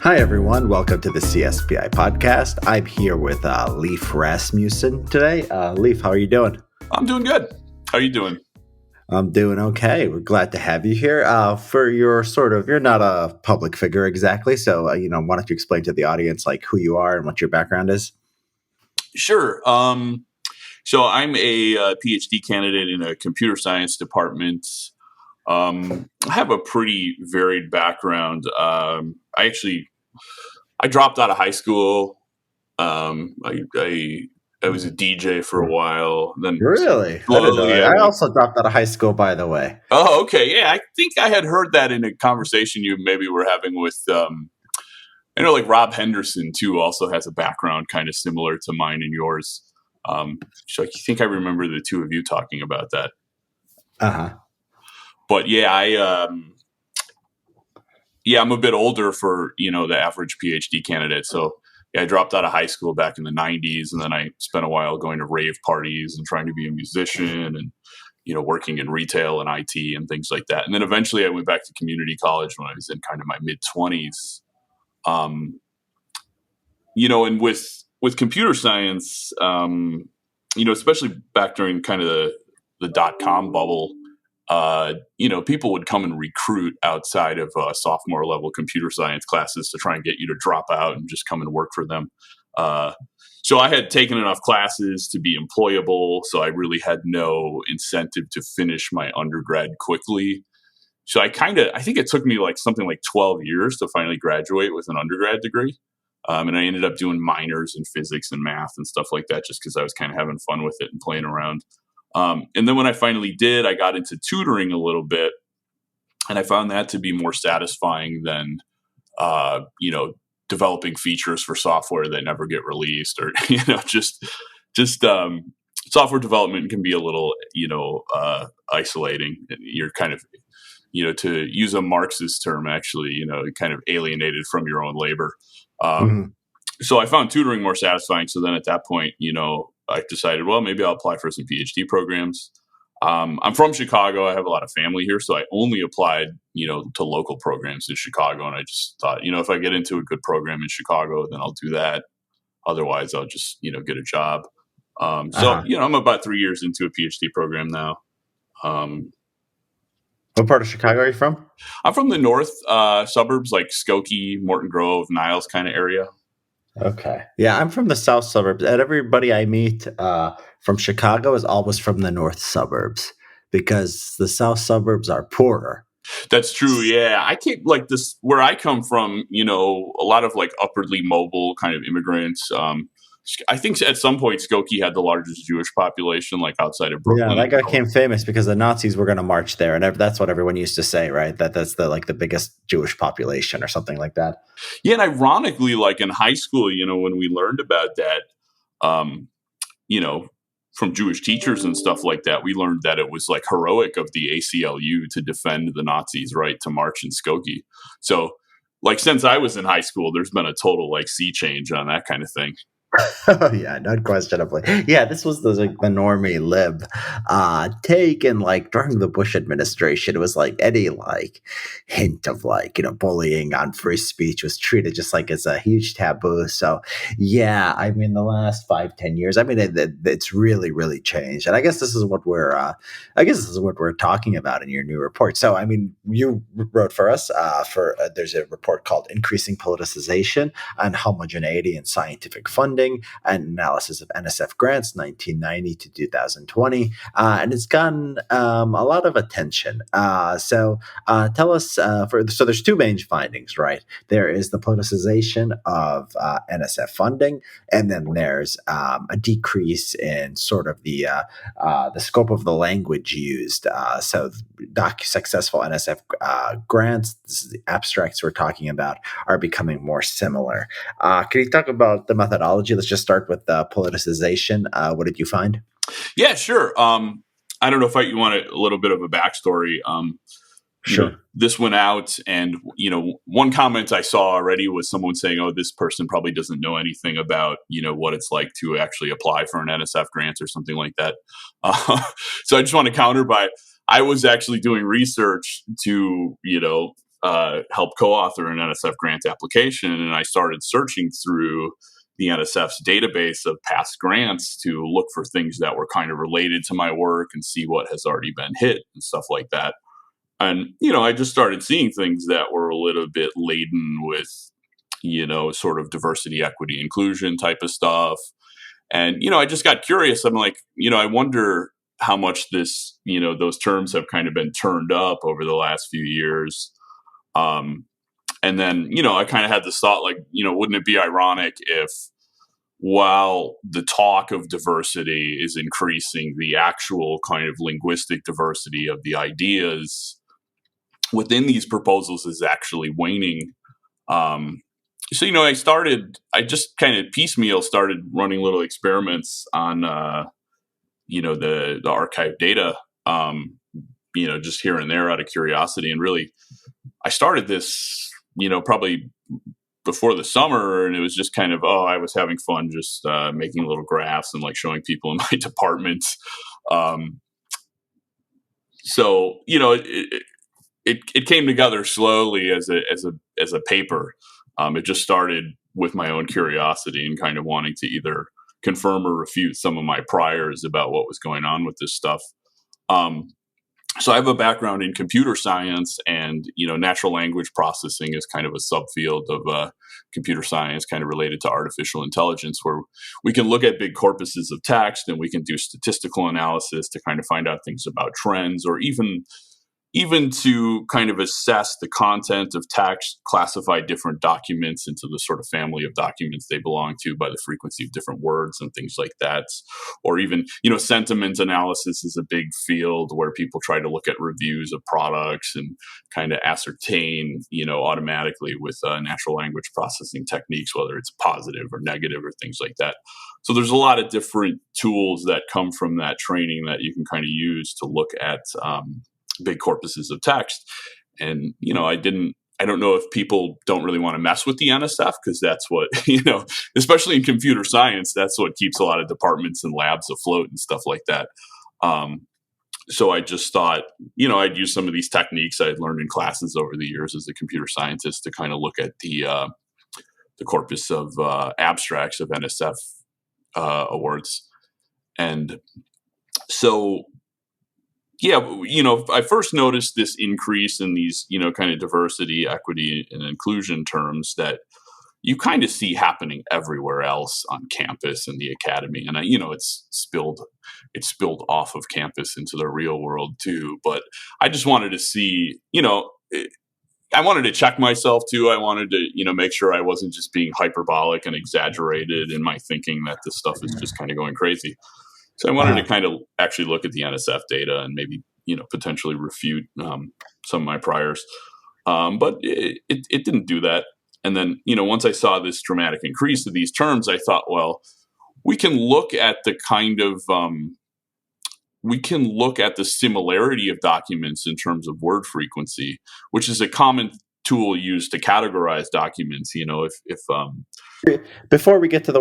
Hi, everyone. Welcome to the CSPI podcast. I'm here with Leif Rasmussen today. Leif, how are you doing? I'm doing good. How are you doing? I'm doing okay. We're glad to have you here. For your you're not a public figure exactly, so why don't you explain to the audience who you are and what your background is? Sure. So I'm a PhD candidate in a computer science department. I have a pretty varied background. I dropped out of high school. I was a DJ for a while. Then Really? I didn't know slowly, that. I also dropped out of high school, by the way. Oh, okay. Yeah, I think I had heard that in a conversation you maybe were having with. I know, like Rob Henderson too, also has a background kind of similar to mine and yours. So I think I remember the two of you talking about that. But yeah, I'm a bit older for the average PhD candidate. So yeah, I dropped out of high school back in the '90s, and then I spent a while going to rave parties and trying to be a musician, and working in retail and IT and things like that. And then eventually, I went back to community college when I was in kind of my mid 20s. And with computer science, especially back during kind of the .com bubble, people would come and recruit outside of sophomore level computer science classes to try and get you to drop out and just come and work for them. So I had taken enough classes to be employable, so I really had no incentive to finish my undergrad quickly. So I think it took me something like 12 years to finally graduate with an undergrad degree. And I ended up doing minors in physics and math and stuff like that just because I was kind of having fun with it and playing around. And then when I finally did, I got into tutoring a little bit, and I found that to be more satisfying than, developing features for software that never get released, or just software development can be a little isolating. You're kind of to use a Marxist term, actually, kind of alienated from your own labor. So I found tutoring more satisfying. So then at that point, I decided, well, maybe I'll apply for some PhD programs. I'm from Chicago. I have a lot of family here, so I only applied, to local programs in Chicago. And I just thought, if I get into a good program in Chicago, then I'll do that. Otherwise, I'll just, get a job. I'm about 3 years into a PhD program now. What part of Chicago are you from? I'm from the north suburbs, like Skokie, Morton Grove, Niles kind of area. Okay. Yeah, I'm from the south suburbs. And everybody I meet from Chicago is always from the north suburbs because the south suburbs are poorer. That's true. Yeah. I can't this where I come from, a lot of upwardly mobile kind of immigrants. I think at some point Skokie had the largest Jewish population, outside of Brooklyn. Yeah, that guy became famous because the Nazis were going to march there, and that's what everyone used to say, right? That's the biggest Jewish population or something like that. Yeah, and ironically, in high school, when we learned about that, from Jewish teachers and stuff like that, we learned that it was heroic of the ACLU to defend the Nazis' right to march in Skokie. So, since I was in high school, there's been a total sea change on that kind of thing. Oh yeah, unquestionably. Yeah, this was the normie lib take, and during the Bush administration, it was any hint of bullying on free speech was treated just as a huge taboo. So yeah, I mean the last 5-10 years, I mean it's really really changed, and I guess this is what we're talking about in your new report. So I mean, you wrote for us there's a report called "Increasing Politicization and Homogeneity in Scientific Funding and Analysis of NSF Grants, 1990 to 2020. And it's gotten a lot of attention. So tell us, so there's two main findings, right? There is the politicization of NSF funding, and then there's a decrease in sort of the scope of the language used. So successful NSF grants, this is the abstracts we're talking about, are becoming more similar. Can you talk about the methodology? Let's just start with politicization. What did you find? Yeah, sure. I don't know if you want a little bit of a backstory. Sure. This went out, and one comment I saw already was someone saying, "Oh, this person probably doesn't know anything about what it's like to actually apply for an NSF grant or something like that." So I just want to counter by I was actually doing research to helped co-author an NSF grant application, and I started searching through the NSF's database of past grants to look for things that were kind of related to my work and see what has already been hit and stuff like that. And, I just started seeing things that were a little bit laden with, sort of diversity, equity, inclusion type of stuff. And, I just got curious. I'm like, I wonder how much this, those terms have kind of been turned up over the last few years. And then, I kind of had this thought, like, wouldn't it be ironic if, while the talk of diversity is increasing, the actual kind of linguistic diversity of the ideas within these proposals is actually waning. So, I just kind of piecemeal started running little experiments on, the archive data, just here and there out of curiosity. And really, I started this, probably before the summer, and it was just kind of, I was having fun just making little graphs and like showing people in my department. So, it came together slowly as a paper. It just started with my own curiosity and kind of wanting to either confirm or refute some of my priors about what was going on with this stuff. So I have a background in computer science, and natural language processing is kind of a subfield of computer science, kind of related to artificial intelligence, where we can look at big corpuses of text and we can do statistical analysis to kind of find out things about trends, or even to kind of assess the content of text, classify different documents into the sort of family of documents they belong to by the frequency of different words and things like that. Or even, sentiment analysis is a big field where people try to look at reviews of products and kind of ascertain, automatically with natural language processing techniques, whether it's positive or negative or things like that. So there's a lot of different tools that come from that training that you can kind of use to look at big corpuses of text. And, I don't know if people don't really want to mess with the NSF, because that's what, especially in computer science, that's what keeps a lot of departments and labs afloat and stuff like that. So I just thought, I'd use some of these techniques I had learned in classes over the years as a computer scientist to kind of look at the corpus of abstracts of NSF awards. And so, yeah, I first noticed this increase in these, kind of diversity, equity, and inclusion terms that you kind of see happening everywhere else on campus and the academy. And it's spilled off of campus into the real world too. But I just wanted to see, I wanted to check myself too. I wanted to, make sure I wasn't just being hyperbolic and exaggerated in my thinking that this stuff is just kind of going crazy. So I wanted to kind of actually look at the NSF data and maybe, potentially refute some of my priors. But it didn't do that. And then, once I saw this dramatic increase of these terms, I thought, well, we can look at the kind of, we can look at the similarity of documents in terms of word frequency, which is a common tool used to categorize documents. Before we get to the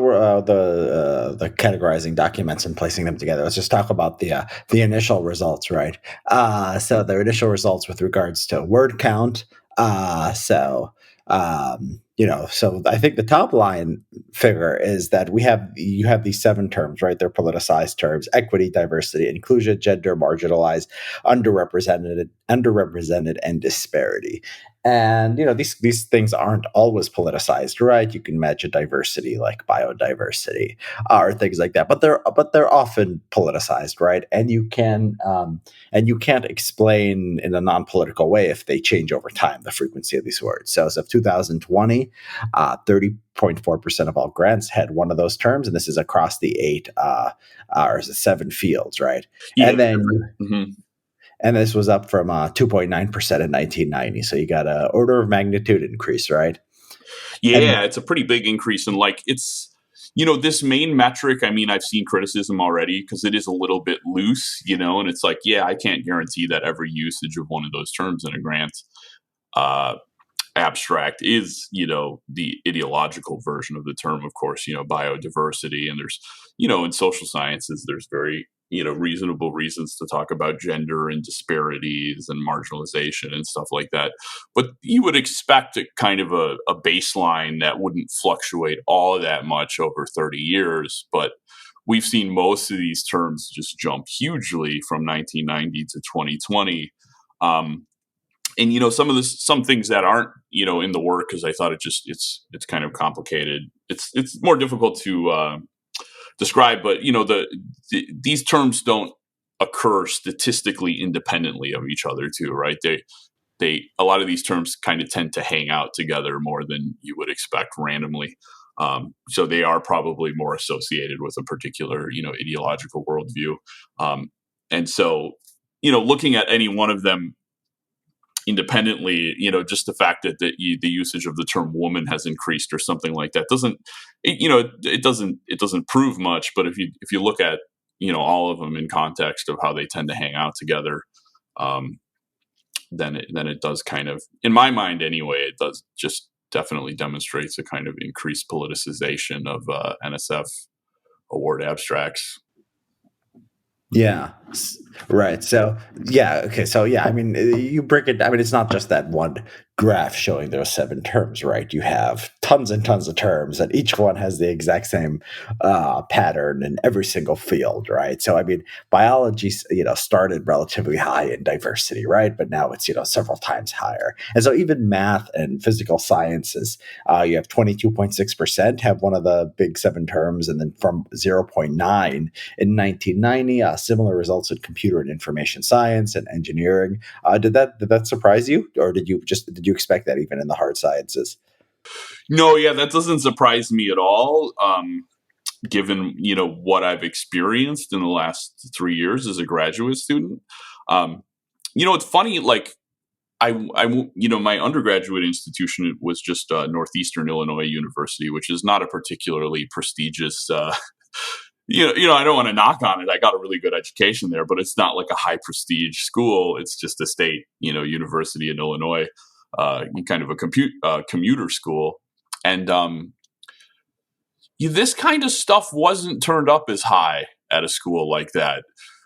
categorizing documents and placing them together, let's just talk about the initial results, right? So the initial results with regards to word count. So I think the top line figure is that you have these 7 terms, right? They're politicized terms: equity, diversity, inclusion, gender, marginalized, underrepresented, and disparity. And these things aren't always politicized, right? You can imagine diversity like biodiversity or things like that, but they're often politicized, right? And you can't explain in a non-political way if they change over time, the frequency of these words. So as of 2020, 30.4% of all grants had one of those terms, and this is across the 7 fields, right? Yeah. And then. Mm-hmm. And this was up from 2.9% in 1990. So you got an order of magnitude increase, right? Yeah, it's a pretty big increase. And it's, this main metric, I've seen criticism already because it is a little bit loose, and it's like, yeah, I can't guarantee that every usage of one of those terms in a grant abstract is, the ideological version of the term, of course, biodiversity. And there's, in social sciences, there's very reasonable reasons to talk about gender and disparities and marginalization and stuff like that. But you would expect a kind of a baseline that wouldn't fluctuate all that much over 30 years. But we've seen most of these terms just jump hugely from 1990 to 2020. And some things that aren't in the work, because I thought it's kind of complicated. It's more difficult to describe, but these terms don't occur statistically independently of each other too, right? They a lot of these terms kind of tend to hang out together more than you would expect randomly. So they are probably more associated with a particular ideological worldview, and so looking at any one of them independently, just the fact that the usage of the term woman has increased or something like that it doesn't prove much. But if you look at all of them in context of how they tend to hang out together, then it does kind of, in my mind anyway, it does just definitely demonstrates a kind of increased politicization of NSF award abstracts. Yeah. Right. So, yeah. Okay. So, yeah, I mean, you break it. I mean, it's not just that one graph showing those 7 terms, right? You have tons and tons of terms, and each one has the exact same pattern in every single field, right? So, I mean, biology, started relatively high in diversity, right? But now it's, several times higher. And so, even math and physical sciences, you have 22.6% have one of the big 7 terms, and then from 0.9 in 1990, similar results in computer and information science and engineering. Did that surprise you, or did you expect that even in the hard sciences? No, yeah, that doesn't surprise me at all. Given what I've experienced in the last 3 years as a graduate student, it's funny. Like my undergraduate institution was just Northeastern Illinois University, which is not a particularly prestigious. I don't want to knock on it. I got a really good education there, but it's not like a high prestige school. It's just a state, university in Illinois, kind of a commuter school. And this kind of stuff wasn't turned up as high at a school like that,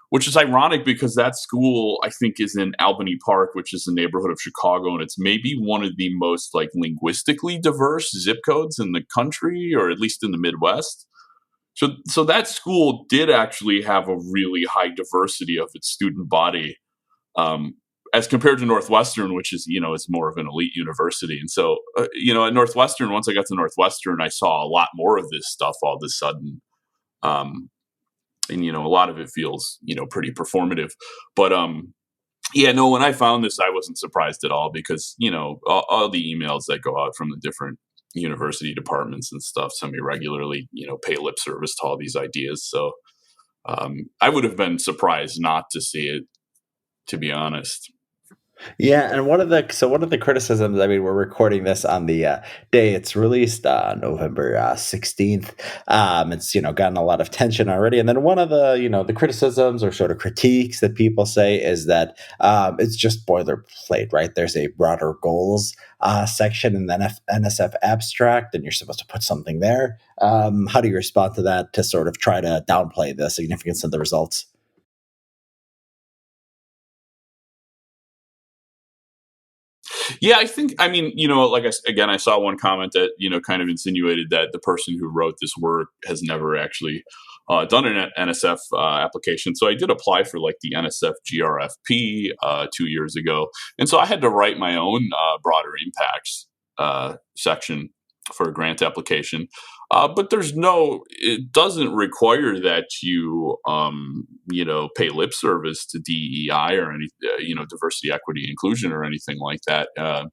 which is ironic because that school, I think, is in Albany Park, which is a neighborhood of Chicago, and it's maybe one of the most linguistically diverse zip codes in the country, or at least in the Midwest. So that school did actually have a really high diversity of its student body, as compared to Northwestern, which is is more of an elite university. And so at Northwestern, once I got to Northwestern, I saw a lot more of this stuff all of a sudden, and a lot of it feels pretty performative. But when I found this, I wasn't surprised at all because all the emails that go out from the different university departments and stuff semi regularly pay lip service to all these ideas. So I would have been surprised not to see it, to be honest. Yeah, and one of the criticisms. I mean, we're recording this on the day it's released, November 16th. It's gotten a lot of tension already, and then one of the the criticisms or sort of critiques that people say is that it's just boilerplate, right? There's a broader goals section in the NSF abstract, and you're supposed to put something there. How do you respond to that to sort of try to downplay the significance of the results? Yeah, I mean, I saw one comment that, kind of insinuated that the person who wrote this work has never actually done an NSF application. So I did apply for the NSF GRFP 2 years ago. And so I had to write my own broader impacts section for a grant application. But it doesn't require that you, pay lip service to DEI or any, diversity, equity, inclusion, or anything like that. I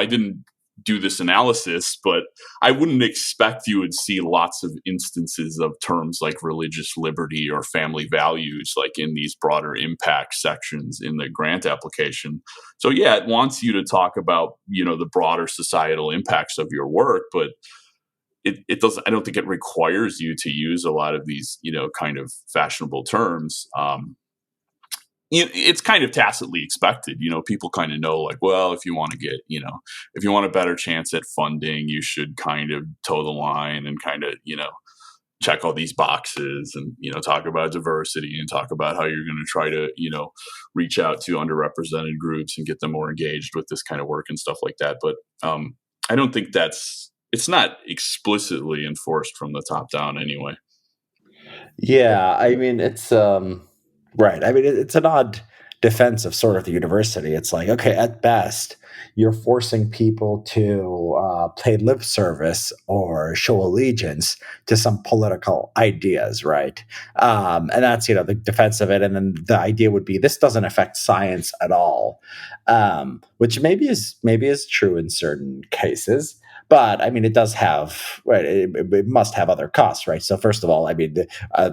didn't do this analysis, but I wouldn't expect you would see lots of instances of terms like religious liberty or family values, in these broader impact sections in the grant application. So yeah, it wants you to talk about, the broader societal impacts of your work, but it doesn't, I don't think it requires you to use a lot of these, kind of fashionable terms. It's kind of tacitly expected. People kind of know, well, if you want to get, if you want a better chance at funding, you should kind of toe the line and kind of, check all these boxes and, talk about diversity and talk about how you're going to try to, reach out to underrepresented groups and get them more engaged with this kind of work and stuff like that. But I don't think it's not explicitly enforced from the top down anyway. Yeah, I mean it's right. I mean it's an odd defense of sort of the university. It's like, okay, at best, you're forcing people to pay lip service or show allegiance to some political ideas, right? And that's the defense of it. And then the idea would be this doesn't affect science at all, which maybe is true in certain cases. But I mean, it does have right. It must have other costs, right? So first of all, I mean,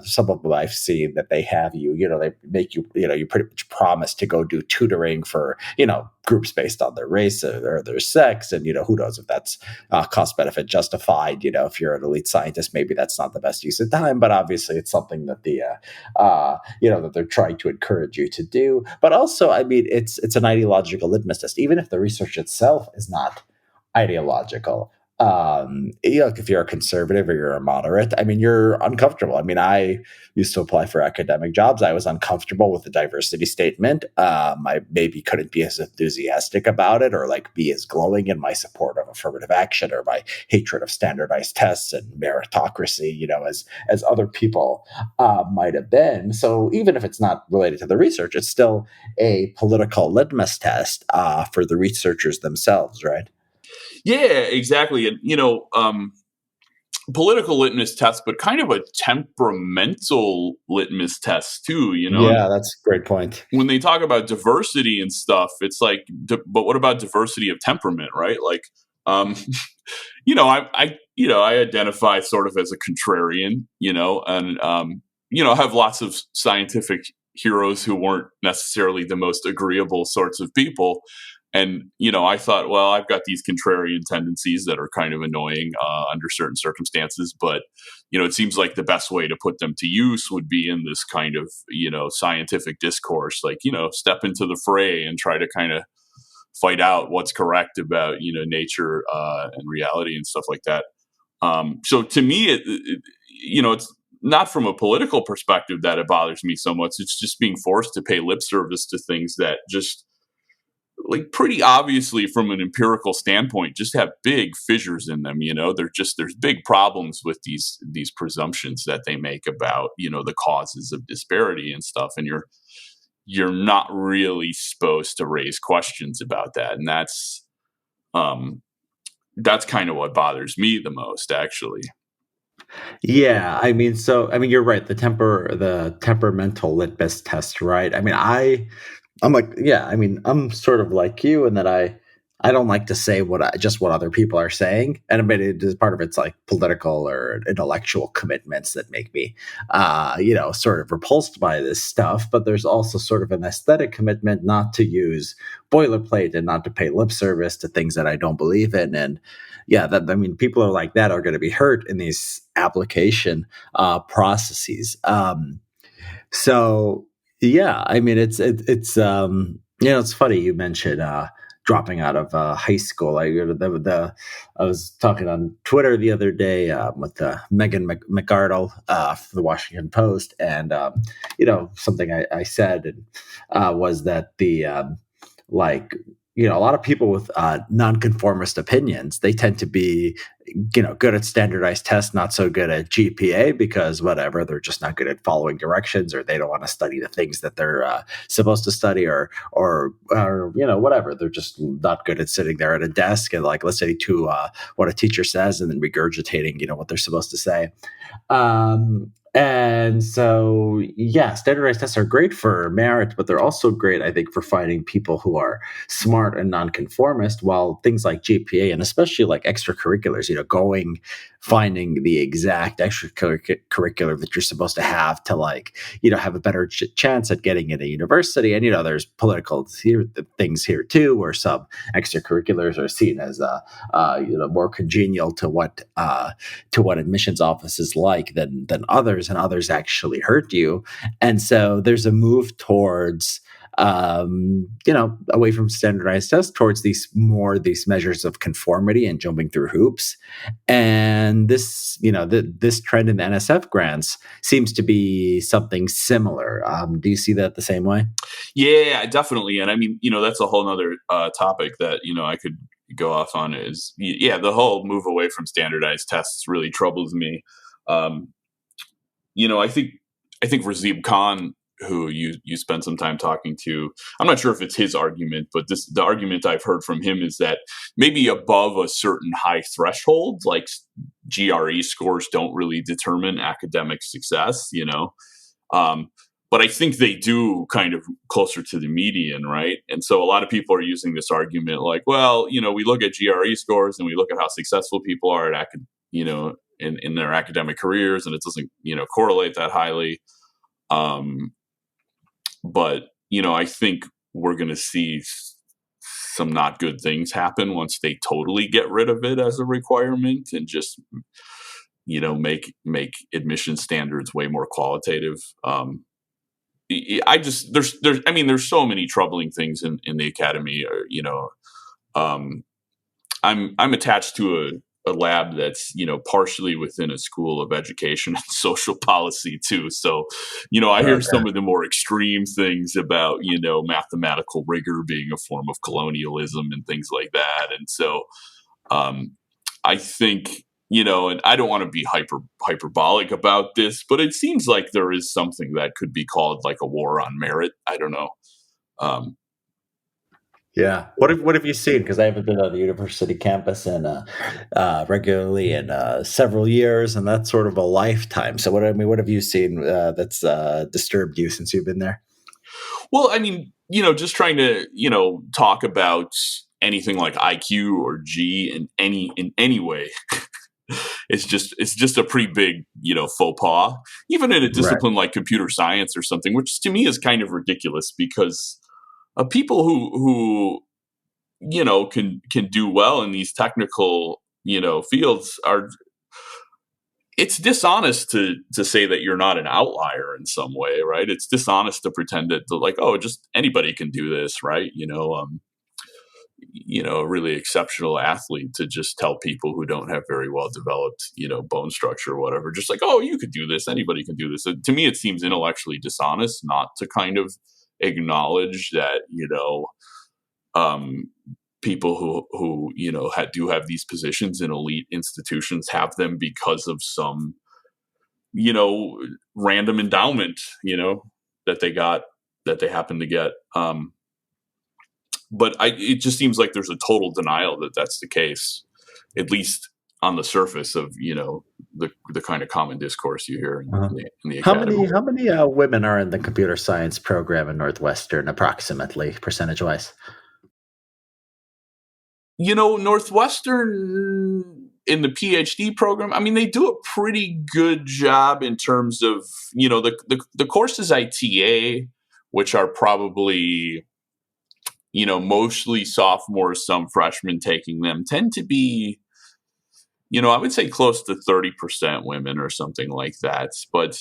some of them I've seen that they have they make you pretty much promise to go do tutoring for, groups based on their race or their sex. And, who knows if that's cost benefit justified. If you're an elite scientist, maybe that's not the best use of time, but obviously it's something that that they're trying to encourage you to do. But also, I mean, it's an ideological litmus test, even if the research itself is not ideological. If you're a conservative or you're a moderate, I mean, you're uncomfortable. I mean, I used to apply for academic jobs. I was uncomfortable with the diversity statement. I maybe couldn't be as enthusiastic about it or like be as glowing in my support of affirmative action or my hatred of standardized tests and meritocracy, as other people might have been. So even if it's not related to the research, it's still a political litmus test for the researchers themselves, right? Yeah, exactly. And, political litmus test, but kind of a temperamental litmus test too, Yeah, that's a great point. when they talk about diversity and stuff, it's like, but what about diversity of temperament, right? Like, I identify sort of as a contrarian, and have lots of scientific heroes who weren't necessarily the most agreeable sorts of people. And, I thought, well, I've got these contrarian tendencies that are kind of annoying under certain circumstances. But, it seems like the best way to put them to use would be in this kind of, scientific discourse, like, step into the fray and try to kind of fight out what's correct about, nature and reality and stuff like that. So to me, it's not from a political perspective that it bothers me so much. It's just being forced to pay lip service to things that just, like, pretty obviously from an empirical standpoint just have big fissures in them. There's big problems with these presumptions that they make about, the causes of disparity and stuff, and you're not really supposed to raise questions about that. And that's kind of what bothers me the most, actually. Yeah, I mean, you're right. The temperamental litmus test, right? I mean, I'm like, yeah, I mean, I'm sort of like you in that I don't like to say what other people are saying, and I mean, it is part of it's like political or intellectual commitments that make me, sort of repulsed by this stuff. But there's also sort of an aesthetic commitment not to use boilerplate and not to pay lip service to things that I don't believe in, and yeah, that I mean, people are like that are going to be hurt in these application processes. So yeah, I mean, it's funny you mentioned dropping out of high school. I was talking on Twitter the other day with Megan McArdle for the Washington Post, and something I said was that like a lot of people with nonconformist opinions, they tend to be good at standardized tests, not so good at GPA because whatever, they're just not good at following directions, or they don't want to study the things that they're supposed to study, or whatever. They're just not good at sitting there at a desk and like listening to what a teacher says and then regurgitating what they're supposed to say. And so, yeah, standardized tests are great for merit, but they're also great, I think, for finding people who are smart and nonconformist, while things like GPA and especially like extracurriculars, finding the exact extracurricular that you're supposed to have to like, have a better chance at getting into university. And, there's political things here too, where some extracurriculars are seen as, more congenial to what admissions offices like than others, and others actually hurt you. And so there's a move towards away from standardized tests towards these measures of conformity and jumping through hoops. And this, this trend in the NSF grants seems to be something similar. Do you see that the same way? Yeah, definitely. And I mean, that's a whole nother topic that, I could go off on is, the whole move away from standardized tests really troubles me. Um, I think Razib Khan, who you spent some time talking to, I'm not sure if it's his argument, but the argument I've heard from him is that maybe above a certain high threshold, like GRE scores don't really determine academic success, Um, but I think they do kind of closer to the median, right? And so a lot of people are using this argument like, well, we look at GRE scores and we look at how successful people are at, in their academic careers, and it doesn't, correlate that highly. But, I think we're going to see some not good things happen once they totally get rid of it as a requirement and just, make admission standards way more qualitative. There's so many troubling things in the academy. I'm attached to a lab that's partially within a school of education and social policy too. So, I hear Okay. some of the more extreme things about mathematical rigor being a form of colonialism and things like that. And so, I think and I don't want to be hyperbolic about this, but it seems like there is something that could be called like a war on merit. I don't know. Yeah. What have you seen? Because I haven't been on the university campus in regularly in several years, and that's sort of a lifetime. So what have you seen that's disturbed you since you've been there? Well, I mean, just trying to, talk about anything like IQ or G in any way. It's just a pretty big, faux pas. Even in a Right. discipline like computer science or something, which to me is kind of ridiculous because people who can do well in these technical, fields are, it's dishonest to say that you're not an outlier in some way, right? It's dishonest to pretend that like, oh, just anybody can do this, right? A really exceptional athlete to just tell people who don't have very well developed, bone structure or whatever, just like, oh, you could do this, anybody can do this. To me, it seems intellectually dishonest not to kind of acknowledge that, um, people who do have these positions in elite institutions have them because of some random endowment that they got, that they happen to get. But it just seems like there's a total denial that that's the case, at least on the surface of the kind of common discourse you hear Uh-huh. in the academy. How many women are in the computer science program in Northwestern, approximately percentage wise? Northwestern in the PhD program, I mean, they do a pretty good job in terms of the courses I TA, which are probably mostly sophomores, some freshmen taking them, tend to be, I would say close to 30% women or something like that. But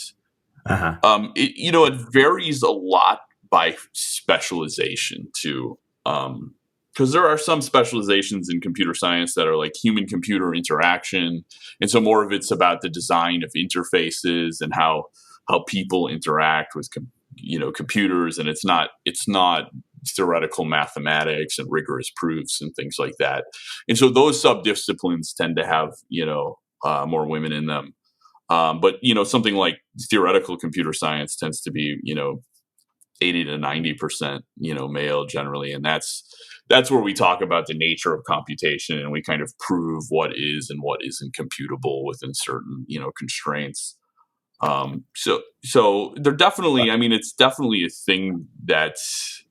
Uh-huh. it varies a lot by specialization too. Because there are some specializations in computer science that are like human computer interaction, and so more of it's about the design of interfaces and how people interact with computers, and it's not theoretical mathematics and rigorous proofs and things like that. And so those subdisciplines tend to have more women in them. But something like theoretical computer science tends to be 80 to 90% male generally, and that's where we talk about the nature of computation, and we kind of prove what is and what isn't computable within certain constraints. So they're definitely, I mean, it's definitely a thing that's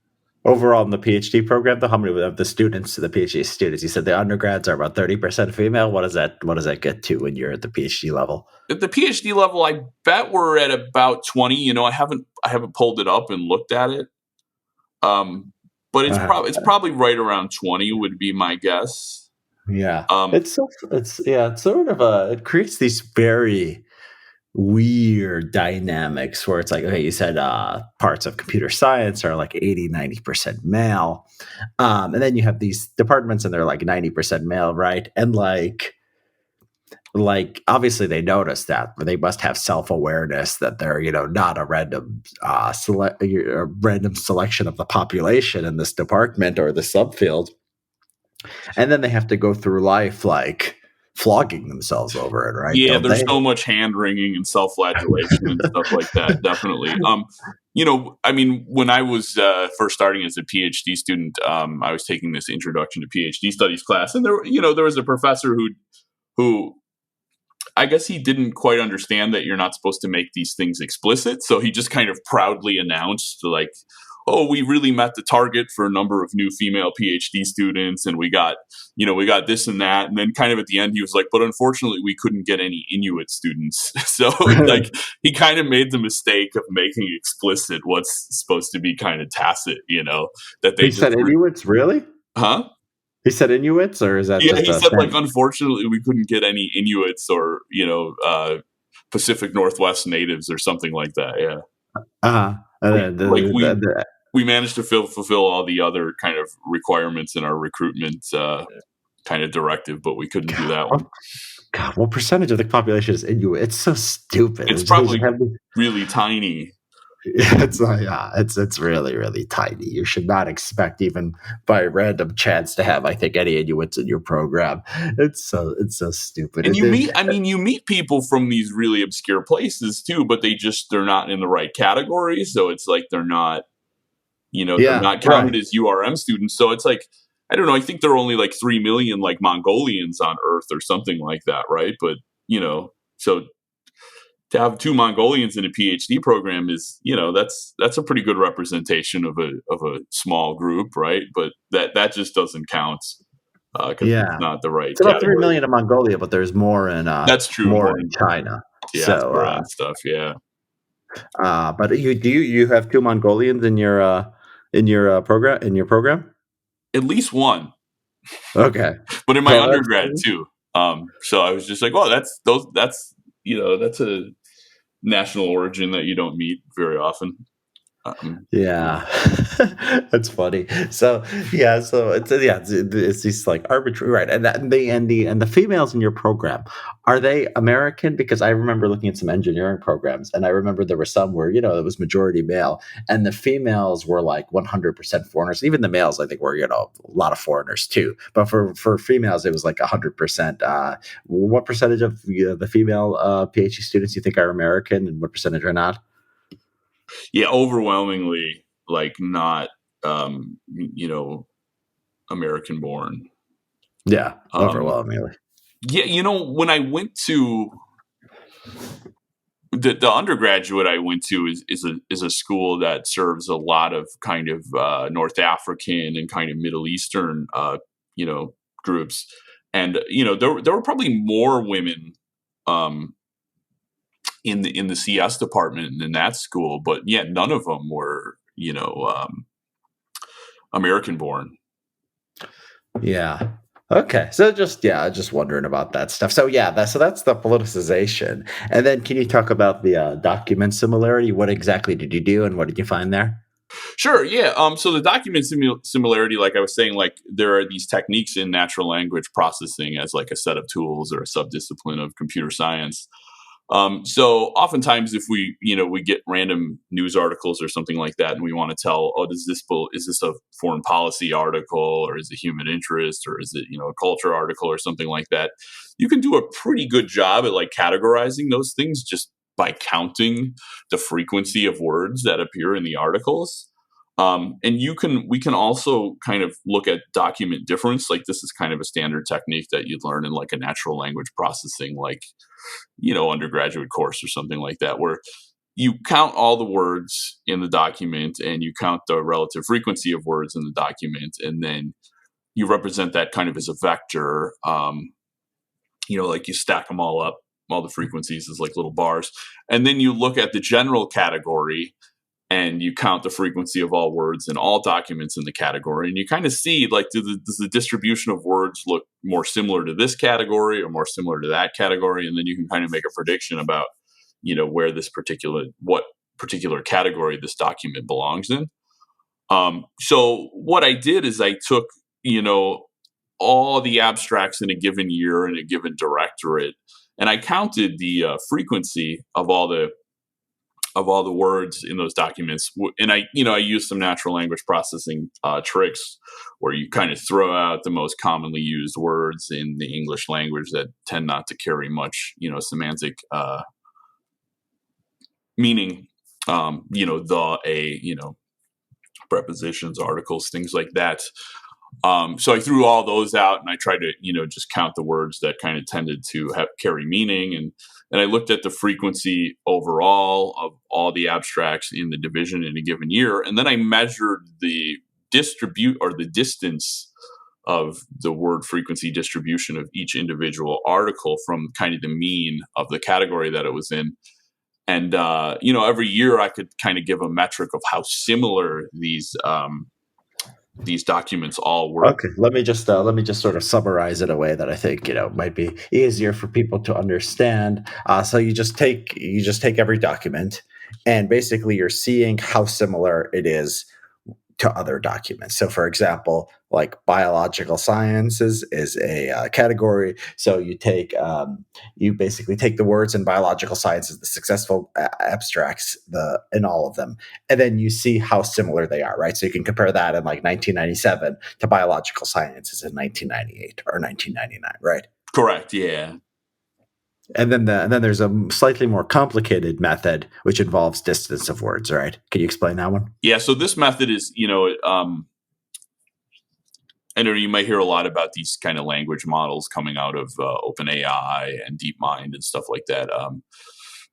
Overall in the PhD program, though, how many of the students, the PhD students? You said the undergrads are about 30% female. What does that get to when you're at the PhD level? at the PhD level. I bet we're at about 20. I haven't pulled it up and looked at it. Um, but it's probably right around 20 would be my guess. Yeah, Um, it's sort of it creates these very weird dynamics where it's like, okay, you said parts of computer science are like 80-90% male, and then you have these departments and they're like 90% male, right? And obviously they notice that, but they must have self-awareness that they're not a random a random selection of the population in this department or the subfield, and then they have to go through life like flogging themselves over it, right? Yeah, Don't there's they? so much hand wringing and self-flagellation and stuff like that. Definitely. I mean, when I was first starting as a PhD student, I was taking this introduction to PhD studies class, and there was a professor who I guess he didn't quite understand that you're not supposed to make these things explicit. So he just kind of proudly announced, like, oh, we really met the target for a number of new female PhD students, and we got this and that. And then kind of at the end, he was like, but unfortunately, we couldn't get any Inuit students. So like he kind of made the mistake of making explicit what's supposed to be kind of tacit, that they He just, said Inuits, really? huh? He said Inuits, or is that Yeah, just he a said like stand? unfortunately we couldn't get any Inuits or Pacific Northwest natives or something like that. Yeah, Uh-huh. we like we The- we managed to fulfill all the other kind of requirements in our recruitment kind of directive, but we couldn't do God, that what, one. God, what percentage of the population is Inuit? It's so stupid. It's They just probably have really tiny. it's yeah, it's really really tiny. You should not expect even by random chance to have, I think, any Inuits in your program. It's so stupid. And you meet people from these really obscure places too, but they're not in the right category. So it's like they're Yeah, not right. counted as URM students. So it's like, I don't know, I think there are only like 3 million like Mongolians on Earth or something like that, right? But, so to have two Mongolians in a PhD program is, that's a pretty good representation of a small group, right? But that just doesn't count because it's Yeah, not the right it's about three category. million in Mongolia, but there's That's true. more More in in China. So, diaspora and stuff. Yeah. but you have two Mongolians in your program? At least one, Okay, but in my so that's undergrad too. So I was just like, well, that's a national origin that you don't meet very often. yeah, that's funny. So yeah, it's these like arbitrary, right? And the females in your program, are they American? Because I remember looking at some engineering programs, and I remember there were some where it was majority male, and the females were like 100% foreigners. Even the males, I think, were a lot of foreigners too. But for females, it was like 100%. What percentage of the female PhD students you think are American, and what percentage are not? Yeah, overwhelmingly like not American born. Yeah, Um, overwhelmingly. yeah, when I went to the undergraduate I went to is a school that serves a lot of kind of North African and kind of Middle Eastern you know groups, and there were probably more women um, in the CS department in that school, but yeah, none of them were American born. Yeah. Okay. So just wondering about that stuff. So yeah, that's the politicization. And then can you talk about the document similarity? What exactly did you do, and what did you find there? Sure. Yeah. So the document similarity, like I was saying, like there are these techniques in natural language processing as like a set of tools or a subdiscipline of computer science. So oftentimes, if we get random news articles or something like that, and we want to tell, oh, is this a foreign policy article, or is it human interest, or is it a culture article or something like that? You can do a pretty good job at like categorizing those things just by counting the frequency of words that appear in the articles. And we can also kind of look at document difference. Like this is kind of a standard technique that you'd learn in like a natural language processing, like undergraduate course or something like that, where you count all the words in the document and you count the relative frequency of words in the document, and then you represent that kind of as a vector. Like you stack them all up, all the frequencies as like little bars, and then you look at the general category and you count the frequency of all words in all documents in the category, and you kind of see like does the distribution of words look more similar to this category or more similar to that category, and then you can kind of make a prediction about where what particular category this document belongs in. So what I did is I took, all the abstracts in a given year in a given directorate, and I counted the frequency of all the words in those documents. And I used some natural language processing tricks where you kind of throw out the most commonly used words in the English language that tend not to carry much, semantic meaning. The, a, prepositions, articles, things like that. So I threw all those out and I tried to, just count the words that kind of tended to carry meaning. And I looked at the frequency overall of all the abstracts in the division in a given year. And then I measured the distance of the word frequency distribution of each individual article from kind of the mean of the category that it was in. And, every year I could kind of give a metric of how similar these documents all were. Okay, let me just sort of summarize it in a way that I think might be easier for people to understand. So you just take every document, and basically you're seeing how similar it is to other documents. So, for example, like biological sciences is a category. So you basically take the words in biological sciences, the successful abstracts, in all of them, and then you see how similar they are, right? So you can compare that in like 1997 to biological sciences in 1998 or 1999, right? Correct. Yeah. And then there's a slightly more complicated method which involves distance of words, right? Can you explain that one? Yeah. So this method is, I know you might hear a lot about these kind of language models coming out of OpenAI and DeepMind and stuff like that.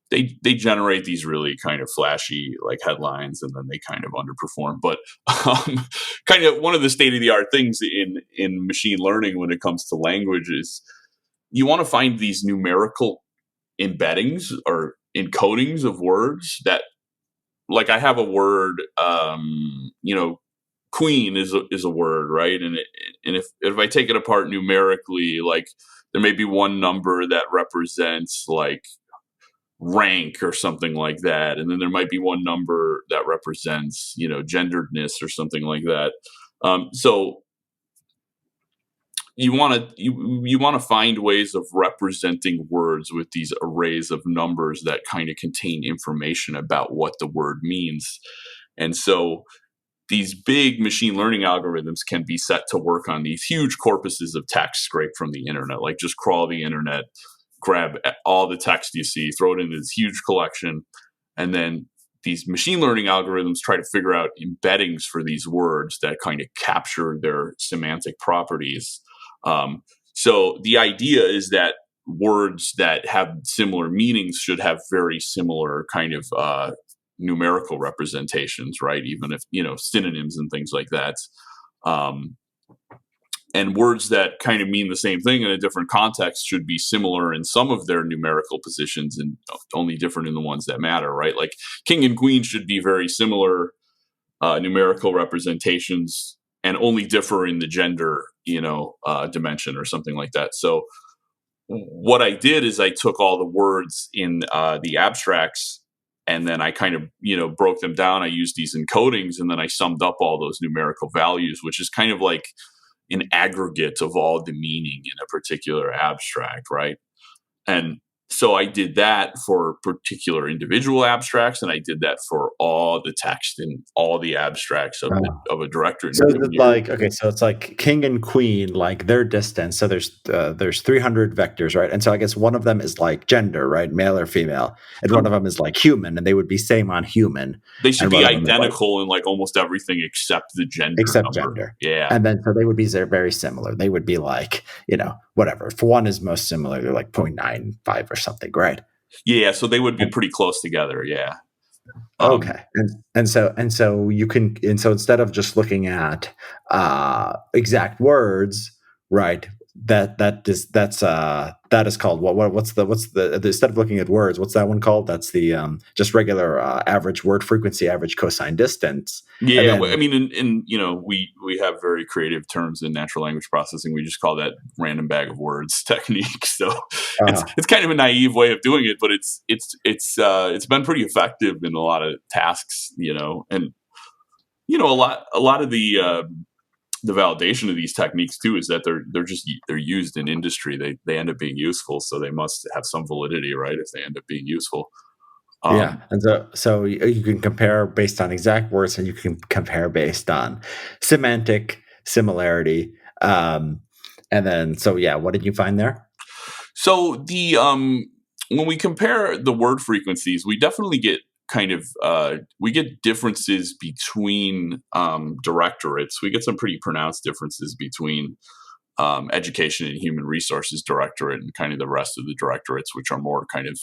They generate these really kind of flashy like headlines, and then they kind of underperform. But kind of one of the state of the art things in machine learning when it comes to language is you want to find these numerical embeddings or encodings of words that, like, I have a word, queen is a word, right? And if I take it apart numerically, like there may be one number that represents like rank or something like that, and then there might be one number that represents genderedness or something like that. So you want to find ways of representing words with these arrays of numbers that kind of contain information about what the word means. And so these big machine learning algorithms can be set to work on these huge corpuses of text scraped from the internet. Like just crawl the internet, grab all the text you see, throw it into this huge collection, and then these machine learning algorithms try to figure out embeddings for these words that kind of capture their semantic properties. So the idea is that words that have similar meanings should have very similar kind of numerical representations, right? Even if, synonyms and things like that. And words that kind of mean the same thing in a different context should be similar in some of their numerical positions and only different in the ones that matter, right? Like king and queen should be very similar numerical representations and only differ in the gender, dimension or something like that. So what I did is I took all the words in the abstracts, and then I kind of, broke them down. I used these encodings, and then I summed up all those numerical values, which is kind of like an aggregate of all the meaning in a particular abstract, right? And so I did that for particular individual abstracts, and I did that for all the text in all the abstracts of a directorate. So it's like king and queen, like their distance. So there's 300 vectors, right? And so I guess one of them is like gender, right, male or female, and one of them is like human, and they would be same on human. They should be identical in like almost everything except the gender. Gender. Yeah. And then so they would be very similar. They would be like, whatever. If one is most similar, they're like 0.95 or something, right? Yeah, so they would be pretty close together, yeah. Okay. And so instead of just looking at exact words, right, that is called what's the instead of looking at words, what's that one called? That's the just regular average word frequency, average cosine distance, and Yeah, I then mean, we have very creative terms in natural language processing. We just call that random bag of words technique. So it's kind of a naive way of doing it, but it's been pretty effective in a lot of tasks, and a lot of the validation of these techniques too is that they're used in industry. They end up being useful, so they must have some validity, right? If they end up being useful. yeah, Um, and so you can compare based on exact words, and you can compare based on semantic similarity, and then so yeah, what did you find there? so the when we compare the word frequencies, we definitely get kind of we get differences between directorates. We get some pretty pronounced differences between education and human resources directorate and kind of the rest of the directorates, which are more kind of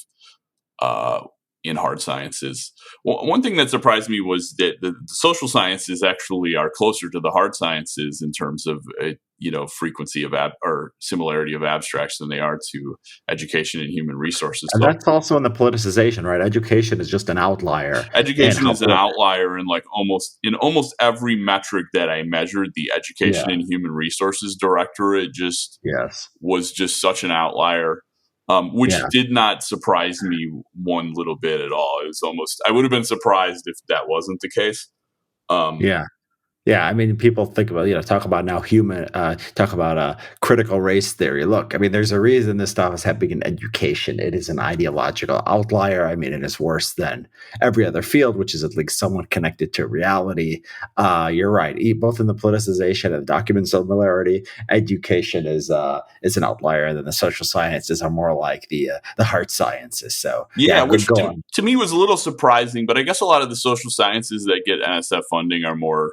uh, in hard sciences. Well, one thing that surprised me was that the social sciences actually are closer to the hard sciences in terms of frequency of or similarity of abstracts than they are to education and human resources. And So that's also in the politicization, right? Education is just an outlier in education how is an outlier in like almost every metric that I measured. The education yeah, and human resources directorate just yes, was just such an outlier, yeah, which did not surprise me one little bit at all. It was almost, I would have been surprised if that wasn't the case. Um, yeah. Yeah, I mean, people think about, talk about now talk about critical race theory. Look, I mean, there's a reason this stuff is happening in education. It is an ideological outlier. I mean, it is worse than every other field, which is at least somewhat connected to reality. You're right. Both in the politicization and document similarity, education is an outlier, and then the social sciences are more like the hard sciences. So, yeah, yeah, good which go on. to me was a little surprising, but I guess a lot of the social sciences that get NSF funding are more,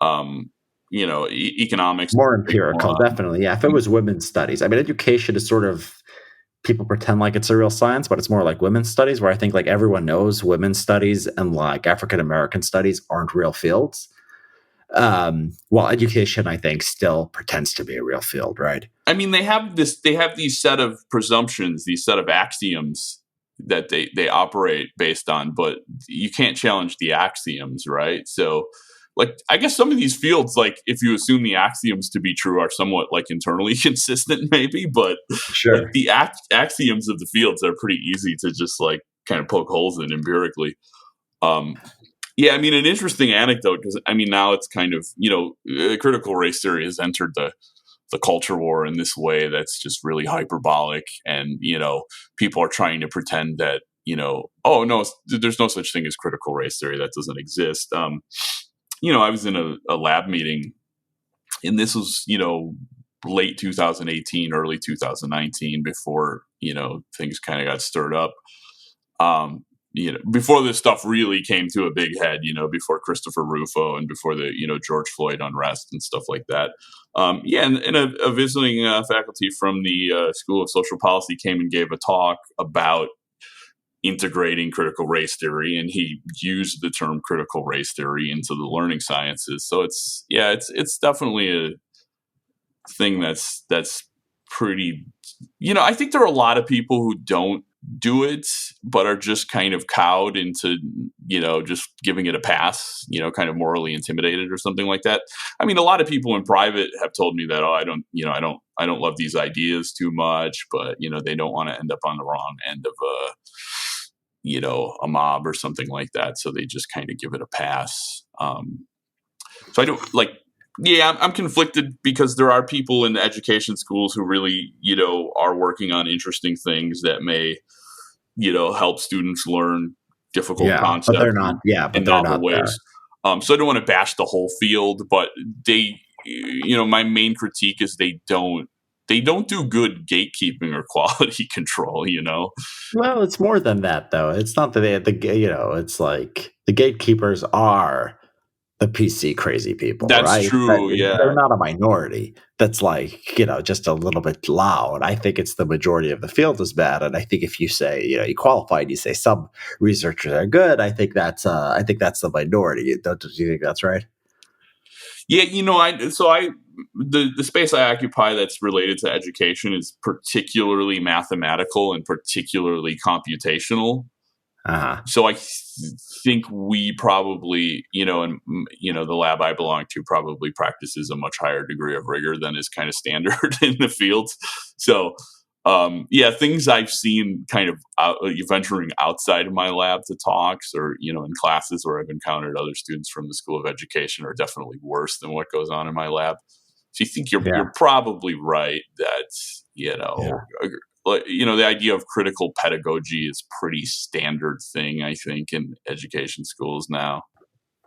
economics. More More empirical, on. definitely. Yeah, if it was women's studies, I mean, education is sort of people pretend like it's a real science, but it's more like women's studies, where I think like everyone knows women's studies and like African American studies aren't real fields. While education, I think, still pretends to be a real field, right? I mean, they have these set of presumptions, these set of axioms that they operate based on, but you can't challenge the axioms, right? So, like, I guess some of these fields, like, if you assume the axioms to be true, are somewhat like internally consistent, maybe, but like Sure. the axioms of the fields are pretty easy to just like kind of poke holes in empirically. Um, yeah, I mean, an interesting anecdote because I mean, now it's kind of critical race theory has entered the culture war in this way that's just really hyperbolic, and people are trying to pretend that oh no, there's no such thing as critical race theory, that doesn't exist. I was in a lab meeting, and this was late 2018, early 2019, before things kind of got stirred up. Before this stuff really came to a big head, before Christopher Rufo and before the, George Floyd unrest and stuff like that. Yeah, and a visiting faculty from the School of Social Policy came and gave a talk about integrating critical race theory, and he used the term critical race theory into the learning sciences. So it's definitely a thing that's pretty. I think there are a lot of people who don't do it, but are just kind of cowed into just giving it a pass, kind of morally intimidated or something like that. I mean, a lot of people in private have told me that, oh, I don't love these ideas too much, but they don't want to end up on the wrong end of a mob or something like that, so they just kind of give it a pass. So I don't like. Yeah, I'm conflicted because there are people in education schools who really, are working on interesting things that may, help students learn difficult Yeah, but they're concepts not. Yeah, in but they're novel not there. ways. So I don't want to bash the whole field, but my main critique is they don't do good gatekeeping or quality control. Well, it's more than that, though. It's not that it's like the gatekeepers are the PC crazy people, That's right? true. They're Yeah. not a minority that's like, just a little bit loud. I think it's the majority of the field is bad. And I think if you say, you qualify and you say some researchers are good, I think that's the minority. Don't you think that's right? Yeah, the space I occupy that's related to education is particularly mathematical and particularly computational. Uh-huh. So I think we probably, and the lab I belong to probably practices a much higher degree of rigor than is kind of standard in the field. So yeah, things I've seen kind of venturing outside of my lab to talks or, in classes where I've encountered other students from the School of Education are definitely worse than what goes on in my lab. So you think Yeah. you're probably right that, Yeah. the idea of critical pedagogy is pretty standard thing, I think, in education schools now.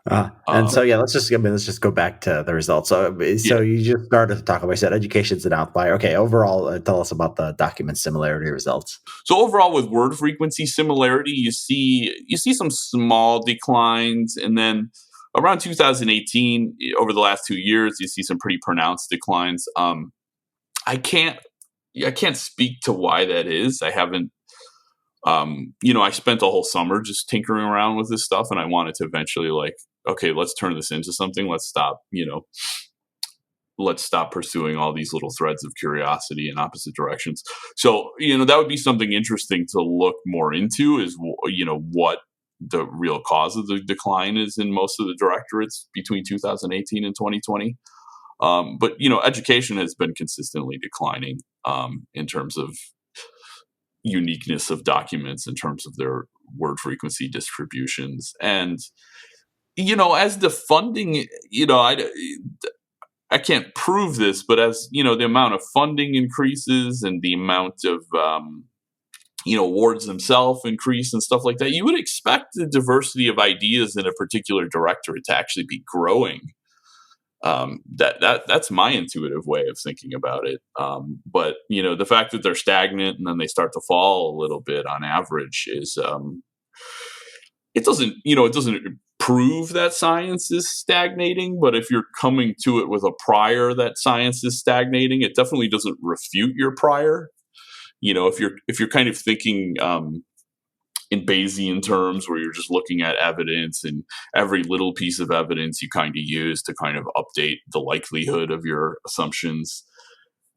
And Um, so yeah, let's just go back to the results. So yeah. you just started to talk about. I said education's an outlier. Okay, overall, tell us about the document similarity results. So overall, with word frequency similarity, you see some small declines, and then around 2018, over the last 2 years, you see some pretty pronounced declines. I can't I can't speak to why that is. I haven't. I spent a whole summer just tinkering around with this stuff, and I wanted to eventually okay, let's turn this into something. Let's stop pursuing all these little threads of curiosity in opposite directions. So, that would be something interesting to look more into is, what the real cause of the decline is in most of the directorates between 2018 and 2020. But, education has been consistently declining in terms of uniqueness of documents, in terms of their word frequency distributions. And, as the funding, I can't prove this, but as the amount of funding increases and the amount of awards themselves increase and stuff like that, you would expect the diversity of ideas in a particular directorate to actually be growing. That's my intuitive way of thinking about it. But the fact that they're stagnant and then they start to fall a little bit on average is it doesn't prove that science is stagnating, but if you're coming to it with a prior that science is stagnating, it definitely doesn't refute your prior. If you're kind of thinking in Bayesian terms, where you're just looking at evidence and every little piece of evidence you kind of use to kind of update the likelihood of your assumptions,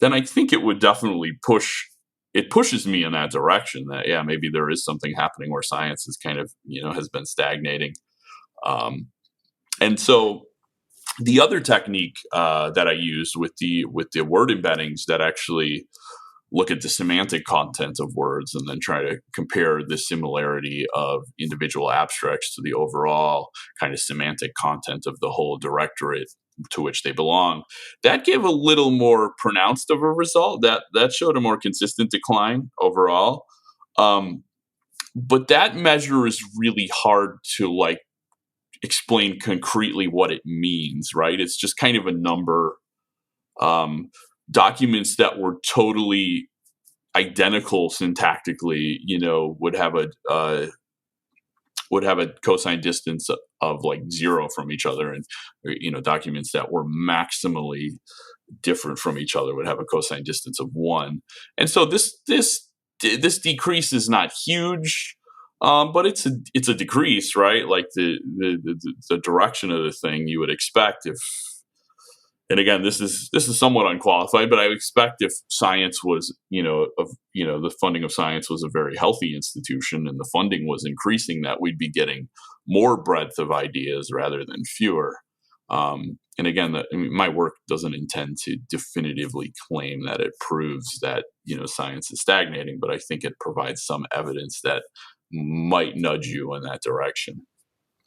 then I think it would definitely pushes me in that direction that, yeah, maybe there is something happening where science is kind of, has been stagnating. And so the other technique that I used with the word embeddings that actually look at the semantic content of words and then try to compare the similarity of individual abstracts to the overall kind of semantic content of the whole directorate to which they belong, that gave a little more pronounced of a result. That showed a more consistent decline overall. But that measure is really hard to explain concretely what it means, right? It's just kind of a number. Documents that were totally identical syntactically, would have a cosine distance of like 0 from each other, and documents that were maximally different from each other would have a cosine distance of 1. And so this decrease is not huge, but it's a decrease, right? Like the direction of the thing you would expect if. And again, this is somewhat unqualified, but I expect if science was, the funding of science was a very healthy institution and the funding was increasing, that we'd be getting more breadth of ideas rather than fewer. And again, my work doesn't intend to definitively claim that it proves that science is stagnating, but I think it provides some evidence that might nudge you in that direction.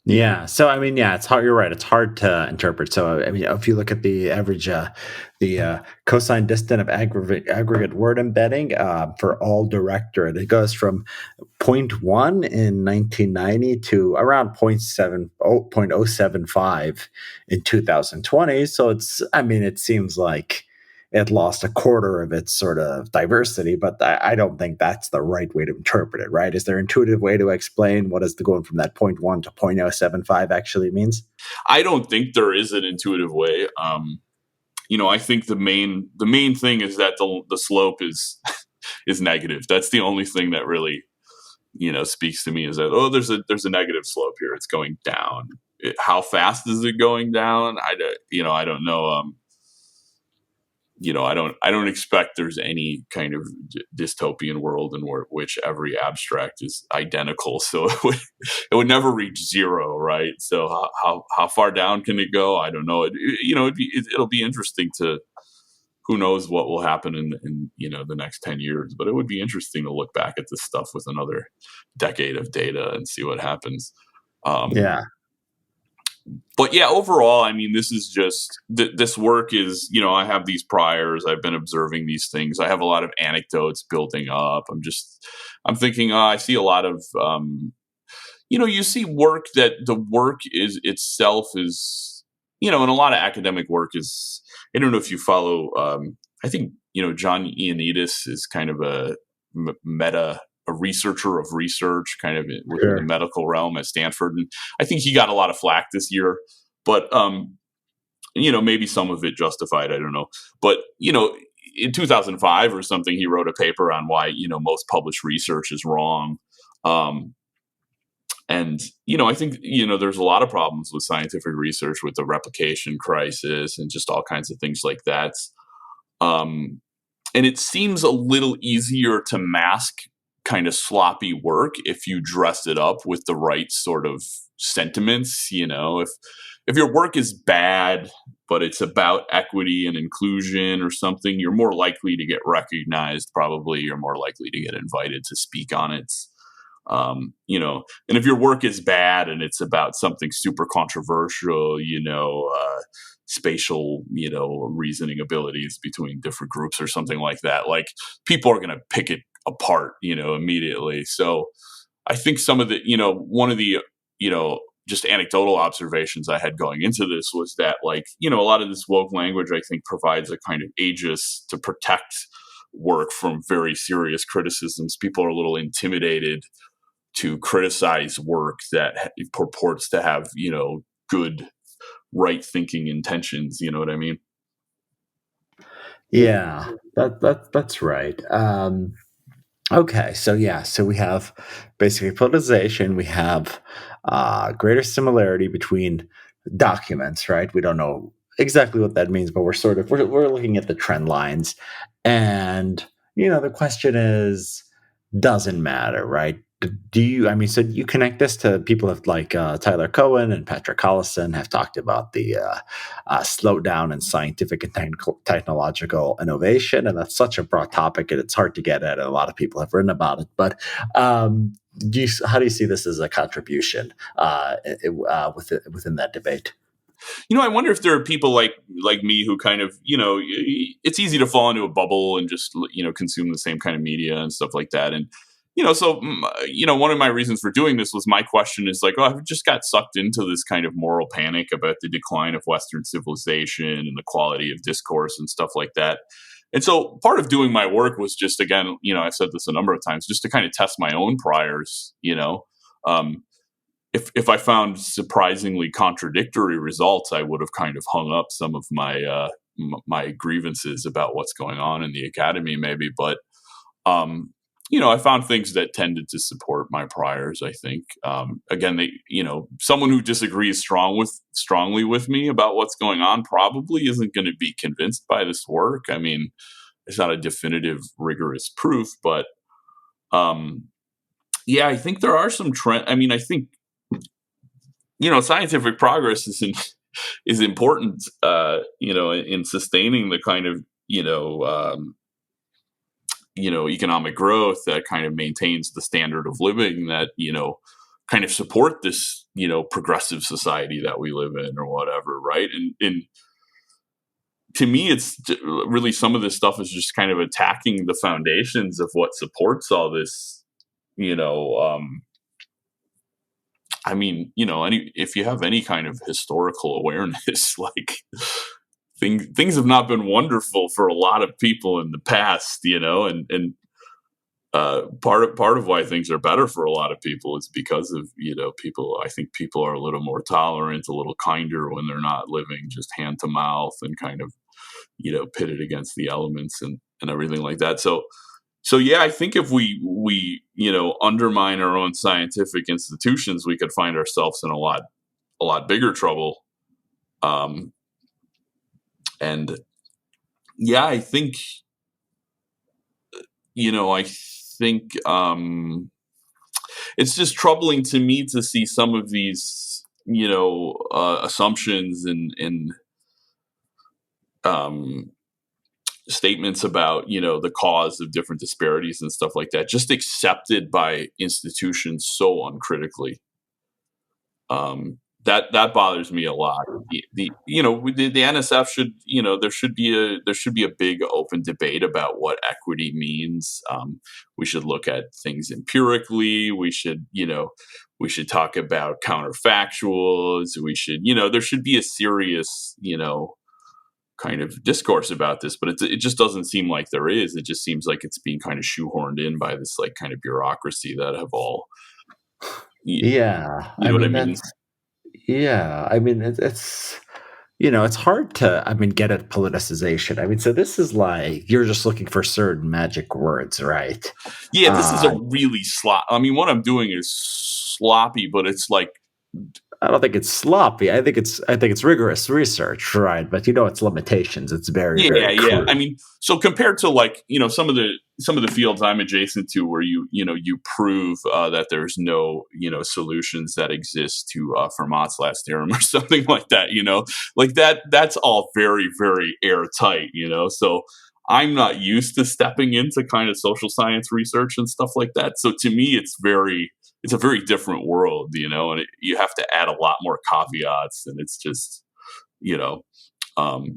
Yeah. So I mean, yeah, it's hard. You're right. It's hard to interpret. So I mean, if you look at the average, the cosine distance of aggregate word embedding for all directorate, it goes from zero point 0.1 in 1990 to around 0.075 in 2020. So I mean, it seems like it lost a quarter of its sort of diversity, but I don't think that's the right way to interpret it, right? Is there an intuitive way to explain what is the going from that zero point 0.1 to 0.075 actually means? I don't think there is an intuitive way. I think the main thing is that the slope is negative. That's the only thing that really speaks to me, is that, oh, there's a negative slope here. It's going down. how fast is it going down? I don't know. I don't expect there's any kind of dystopian world in which every abstract is identical. So it would never reach zero, right? So how far down can it go? I don't know. It'll be interesting to, who knows what will happen in the next 10 years, but it would be interesting to look back at this stuff with another decade of data and see what happens. Yeah. But yeah, overall, I mean, this is just this work is, I have these priors. I've been observing these things. I have a lot of anecdotes building up. I'm thinking, I see a lot of, you see work that the work is itself is, and a lot of academic work is, I don't know if you follow, I think, John Ioannidis is kind of a researcher of research kind of within the medical realm at Stanford. And I think he got a lot of flack this year, but, maybe some of it justified, I don't know. But, in 2005 or something, he wrote a paper on why, most published research is wrong. And, I think, there's a lot of problems with scientific research with the replication crisis and just all kinds of things like that. And it seems a little easier to mask kind of sloppy work if you dress it up with the right sort of sentiments. If your work is bad, but it's about equity and inclusion or something, you're more likely to get recognized. Probably you're more likely to get invited to speak on it. And if your work is bad and it's about something super controversial, spatial, reasoning abilities between different groups or something like that, like people are going to pick it apart, immediately. So I think some of the, one of the, just anecdotal observations I had going into this was that, like, a lot of this woke language, I think, provides a kind of aegis to protect work from very serious criticisms. People are a little intimidated to criticize work that purports to have, good, right thinking intentions. You know what I mean? Yeah, that's right. Okay, so we have basically politicization. We have greater similarity between documents, right? We don't know exactly what that means, but we're looking at the trend lines, and the question is, doesn't matter, right? Do you? I mean, so you connect this to people like Tyler Cohen and Patrick Collison have talked about the slowdown in scientific and technological innovation, and that's such a broad topic, and it's hard to get at. And a lot of people have written about it, but how do you see this as a contribution within that debate? I wonder if there are people like me who kind of, it's easy to fall into a bubble and just, consume the same kind of media and stuff like that. And, so, one of my reasons for doing this was, my question is like, oh, I've just got sucked into this kind of moral panic about the decline of Western civilization and the quality of discourse and stuff like that. And so part of doing my work was just, again, I've said this a number of times, just to kind of test my own priors, if I found surprisingly contradictory results, I would have kind of hung up some of my my grievances about what's going on in the academy, maybe. But I found things that tended to support my priors. I think again, someone who disagrees strongly with me about what's going on probably isn't going to be convinced by this work. I mean, it's not a definitive, rigorous proof, but yeah, I think there are some trends. I mean, I think scientific progress is important, in sustaining the kind of, economic growth that kind of maintains the standard of living that, kind of support this, progressive society that we live in or whatever. Right. And to me, it's really, some of this stuff is just kind of attacking the foundations of what supports all this, I mean, if you have any kind of historical awareness, like things have not been wonderful for a lot of people in the past, and part of why things are better for a lot of people is because of, people. I think people are a little more tolerant, a little kinder when they're not living just hand to mouth and kind of, pitted against the elements and everything like that. So yeah, I think if we undermine our own scientific institutions, we could find ourselves in a lot a lot bigger trouble. And yeah, I think, it's just troubling to me to see some of these, assumptions and statements about, the cause of different disparities and stuff like that, just accepted by institutions so uncritically. That bothers me a lot. The NSF should, there should be a big open debate about what equity means. We should look at things empirically. We should talk about counterfactuals. We should, there should be a serious, kind of discourse about this, but it just doesn't seem like there is. It just seems like it's being kind of shoehorned in by this like kind of bureaucracy that have all, Yeah, you know what I mean? it's it's hard to get at politicization. So this is like you're just looking for certain magic words, right? Yeah, this is a really what I'm doing is sloppy, but it's like, I don't think it's sloppy. I think it's rigorous research, right? But its limitations. It's very very crude. So compared to like some of the fields I'm adjacent to, where you prove that there's no solutions that exist to Fermat's last theorem or something like that, like that's all very very airtight, So I'm not used to stepping into kind of social science research and stuff like that. So to me, it's a very different world, and you have to add a lot more caveats, and it's just, but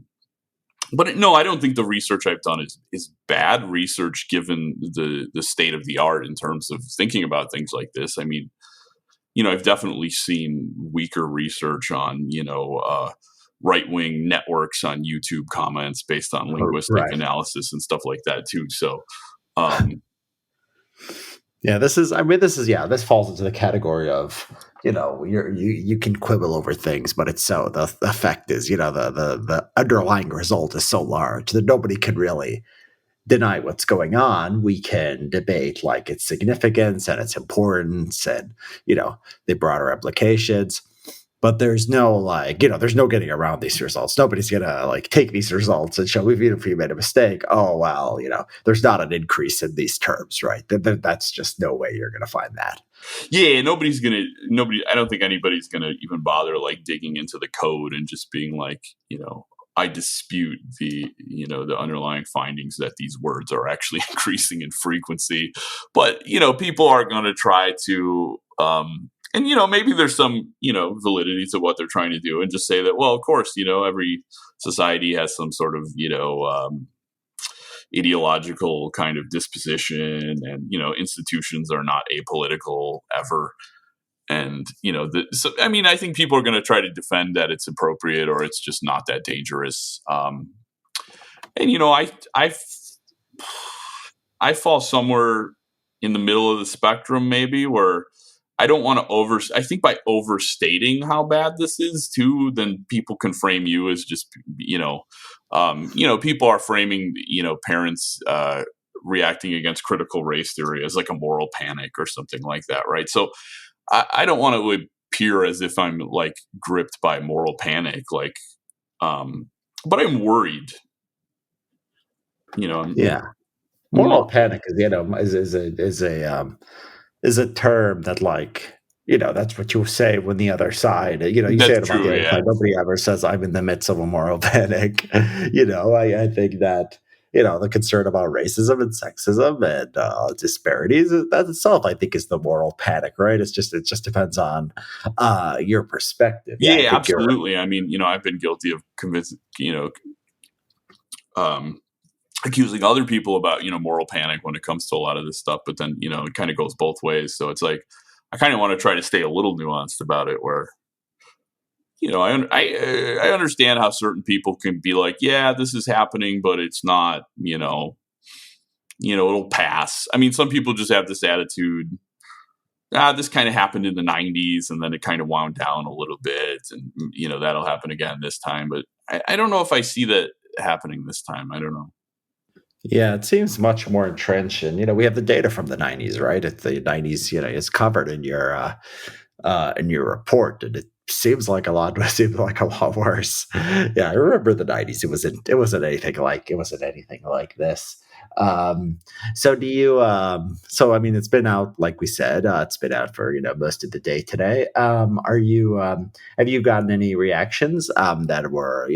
no, I don't think the research I've done is bad research given the state of the art in terms of thinking about things like this. I've definitely seen weaker research on, right-wing networks on YouTube comments based on linguistic analysis and stuff like that too. So, yeah, this falls into the category of, you can quibble over things, but it's so the effect is, the underlying result is so large that nobody can really deny what's going on. We can debate like its significance and its importance and, the broader implications. But there's no there's no getting around these results. Nobody's gonna like take these results and show if you made a mistake. Oh well, there's not an increase in these terms, right? That's just no way you're gonna find that. Yeah, I don't think anybody's gonna even bother like digging into the code and just being like, I dispute the underlying findings that these words are actually increasing in frequency. But people are going to try to, and maybe there's some validity to what they're trying to do, and just say that, well, of course, every society has some sort of ideological kind of disposition, and institutions are not apolitical ever. And I think people are going to try to defend that it's appropriate or it's just not that dangerous. And I fall somewhere in the middle of the spectrum, maybe, where I don't want to I think by overstating how bad this is too, then people can frame you as just people are framing parents reacting against critical race theory as like a moral panic or something like that, right? So I don't want to appear as if I'm like gripped by moral panic, like, but I'm worried. Moral panic is a term that like that's what you say when the other side you say it about the other side. Nobody ever says I'm in the midst of a moral panic. I think that the concern about racism and sexism and disparities, that itself I think is the moral panic, right? It just depends on your perspective. Yeah, absolutely. I've been guilty of accusing other people about moral panic when it comes to a lot of this stuff, but then it kind of goes both ways. So it's like I kind of want to try to stay a little nuanced about it, where I understand how certain people can be like, yeah, this is happening, but it's not, it'll pass. Some people just have this attitude, this kind of happened in the 90s and then it kind of wound down a little bit, and that'll happen again this time. But I don't know if I see that happening this time. I don't know. Yeah, it seems much more entrenched, and we have the data from the 90s, right? The 90s, is covered in your report, and it seems like a lot, but it seems like a lot worse. Yeah, I remember the '90s. It wasn't anything like this. Um, so do you? So I mean, it's been out, like we said, it's been out for most of the day today. Are you? Have you gotten any reactions that were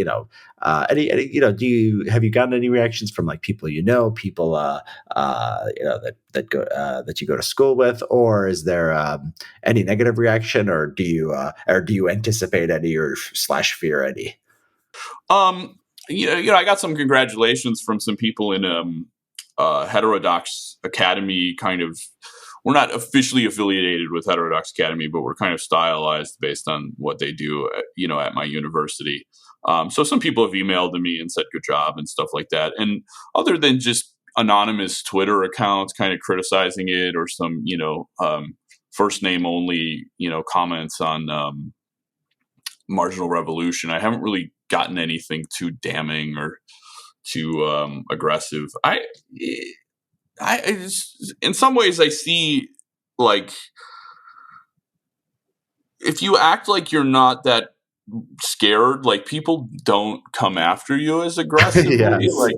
any do you have you gotten any reactions from like people people that you go to school with, or is there any negative reaction, or do you anticipate any or slash fear any? Um, I got some congratulations from some people in Heterodox Academy. Kind of, we're not officially affiliated with Heterodox Academy, but we're kind of stylized based on what they do, at my university. So some people have emailed to me and said good job and stuff like that. And other than just anonymous Twitter accounts kind of criticizing it, or some first name only comments on marginal revolution, I haven't really gotten anything too damning or too aggressive. In some ways, I see, like, if you act like you're not that scared, like, people don't come after you as aggressively. Yes. Like,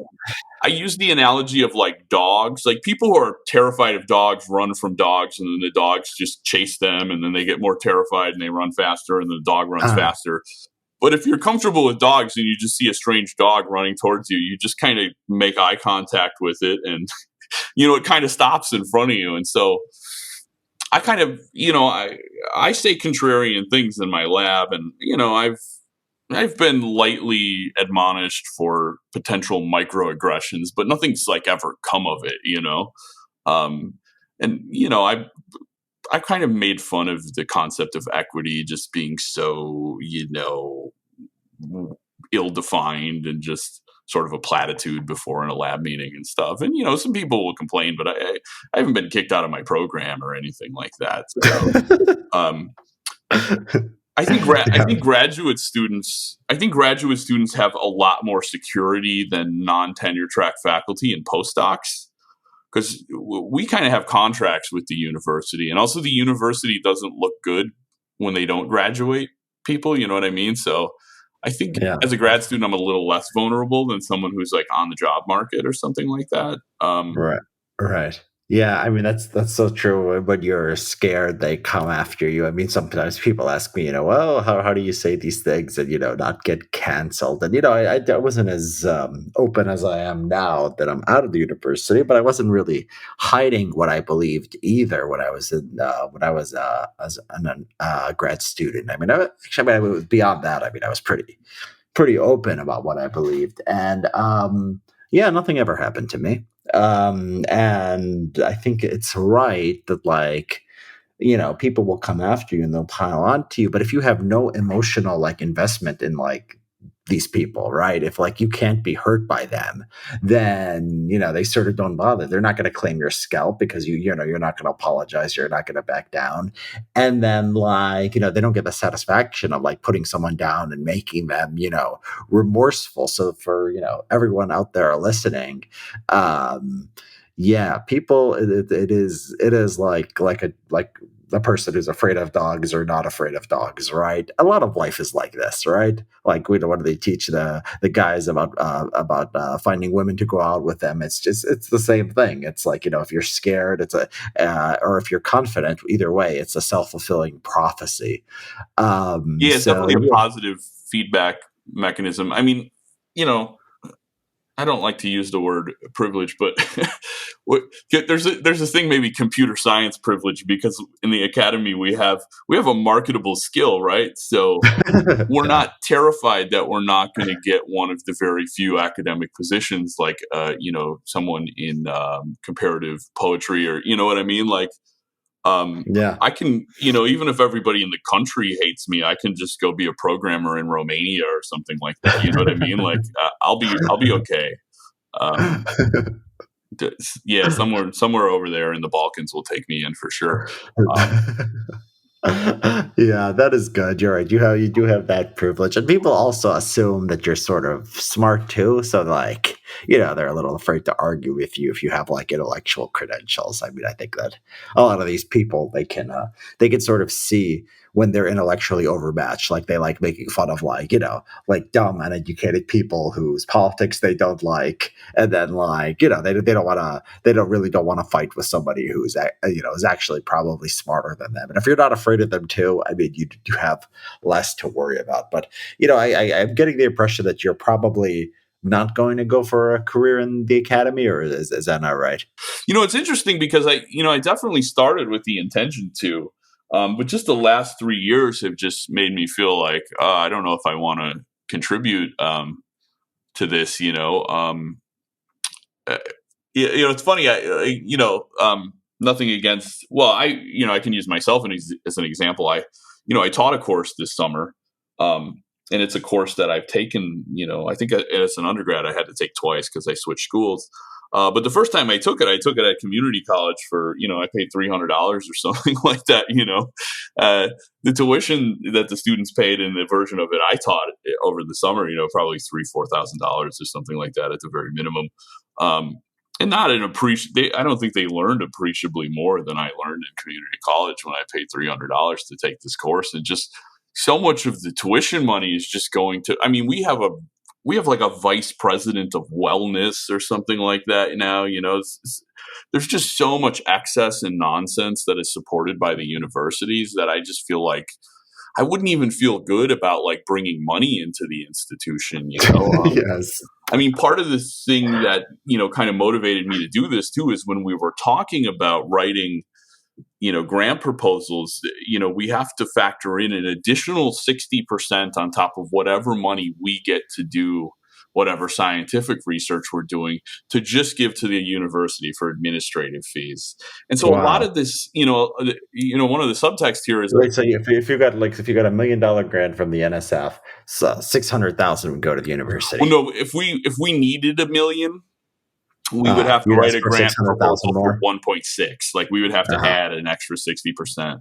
I use the analogy of like dogs. Like, people who are terrified of dogs run from dogs, and then the dogs just chase them, and then they get more terrified and they run faster, and the dog runs Uh, faster. But if you're comfortable with dogs and you just see a strange dog running towards you, you just kind of make eye contact with it, and it kind of stops in front of you. And so I kind of, I say contrarian things in my lab, and I've been lightly admonished for potential microaggressions, but nothing's like ever come of it. Um, and I kind of made fun of the concept of equity just being so, ill-defined and just sort of a platitude before in a lab meeting and stuff. And some people will complain, but I haven't been kicked out of my program or anything like that. So um, I yeah. think graduate students have a lot more security than non-tenure track faculty and postdocs, because we kind of have contracts with the university, and also the university doesn't look good when they don't graduate people. You know what I mean? So I think Yeah. as a grad student, I'm a little less vulnerable than someone who's like on the job market or something like that. Right. Right. Yeah, I mean that's so true. When you're scared, they come after you. I mean, sometimes people ask me, well, how do you say these things and not get canceled? And I wasn't as open as I am now that I'm out of the university, but I wasn't really hiding what I believed either when I was as a grad student. I mean, I was beyond that. I mean, I was pretty open about what I believed, and yeah, nothing ever happened to me. And I think it's right that like people will come after you and they'll pile on to you, but if you have no emotional like investment in like these people, right? If like you can't be hurt by them, then they sort of don't bother. They're not going to claim your scalp because you're not going to apologize, you're not going to back down. And then like they don't get the satisfaction of like putting someone down and making them remorseful. So for everyone out there listening, um yeah, people, it is like the person who's afraid of dogs or not afraid of dogs, right? A lot of life is like this, right? Like what do they teach the guys about finding women to go out with them? It's the same thing. It's like if you're scared, it's a or if you're confident. Either way, it's a self-fulfilling prophecy. Yeah, it's So definitely a yeah. positive feedback mechanism. I mean, you know, I don't like to use the word privilege, but there's this thing, maybe computer science privilege, because in the academy we have a marketable skill, right? So we're Yeah. not terrified that we're not going to get one of the very few academic positions, like someone in comparative poetry, or what I mean, like. Yeah. I can, even if everybody in the country hates me, I can just go be a programmer in Romania or something like that. You know what I mean? Like, I'll be okay. Um, yeah, somewhere over there in the Balkans will take me in for sure. Um, Yeah, that is good. You're right. You do have that privilege, and people also assume that you're sort of smart too. So like, they're a little afraid to argue with you if you have like intellectual credentials. I mean, I think that a lot of these people, they can sort of see when they're intellectually overmatched. Like they like making fun of like dumb uneducated people whose politics they don't like, and then they don't want to fight with somebody who's is actually probably smarter than them. And if you're not afraid of them too, I mean, you have less to worry about. But I'm getting the impression that you're probably not going to go for a career in the academy, or is that not right? It's interesting because I definitely started with the intention to, but just the last 3 years have just made me feel like I don't know if I want to contribute to this. Uh, it's funny. Nothing against. Well, I can use myself as an example. I taught a course this summer, and it's a course that I've taken. I think as an undergrad, I had to take twice because I switched schools. But the first time I took it at community college for, I paid $300 or something like that. The tuition that the students paid in the version of it I taught over the summer, probably $3,000-4,000 or something like that at the very minimum. And not I don't think they learned appreciably more than I learned in community college when I paid $300 to take this course. And just so much of the tuition money is just going to, I mean, we have like a vice president of wellness or something like that now. There's just so much excess and nonsense that is supported by the universities that I just feel like I wouldn't even feel good about like bringing money into the institution. Yes. I mean, part of the thing that, kind of motivated me to do this too is when we were talking about writing, grant proposals, we have to factor in an additional 60% on top of whatever money we get to do whatever scientific research we're doing to just give to the university for administrative fees. And so a lot Wow. of this, one of the subtext here is Wait, so if you got $1 million grant from the NSF, so 600,000 would go to the well, university. no, if we needed $1 million, we would have to You'd write ask a for grant 600,000 proposal for more. 1.6. Like we would have to Uh-huh. add an extra 60%.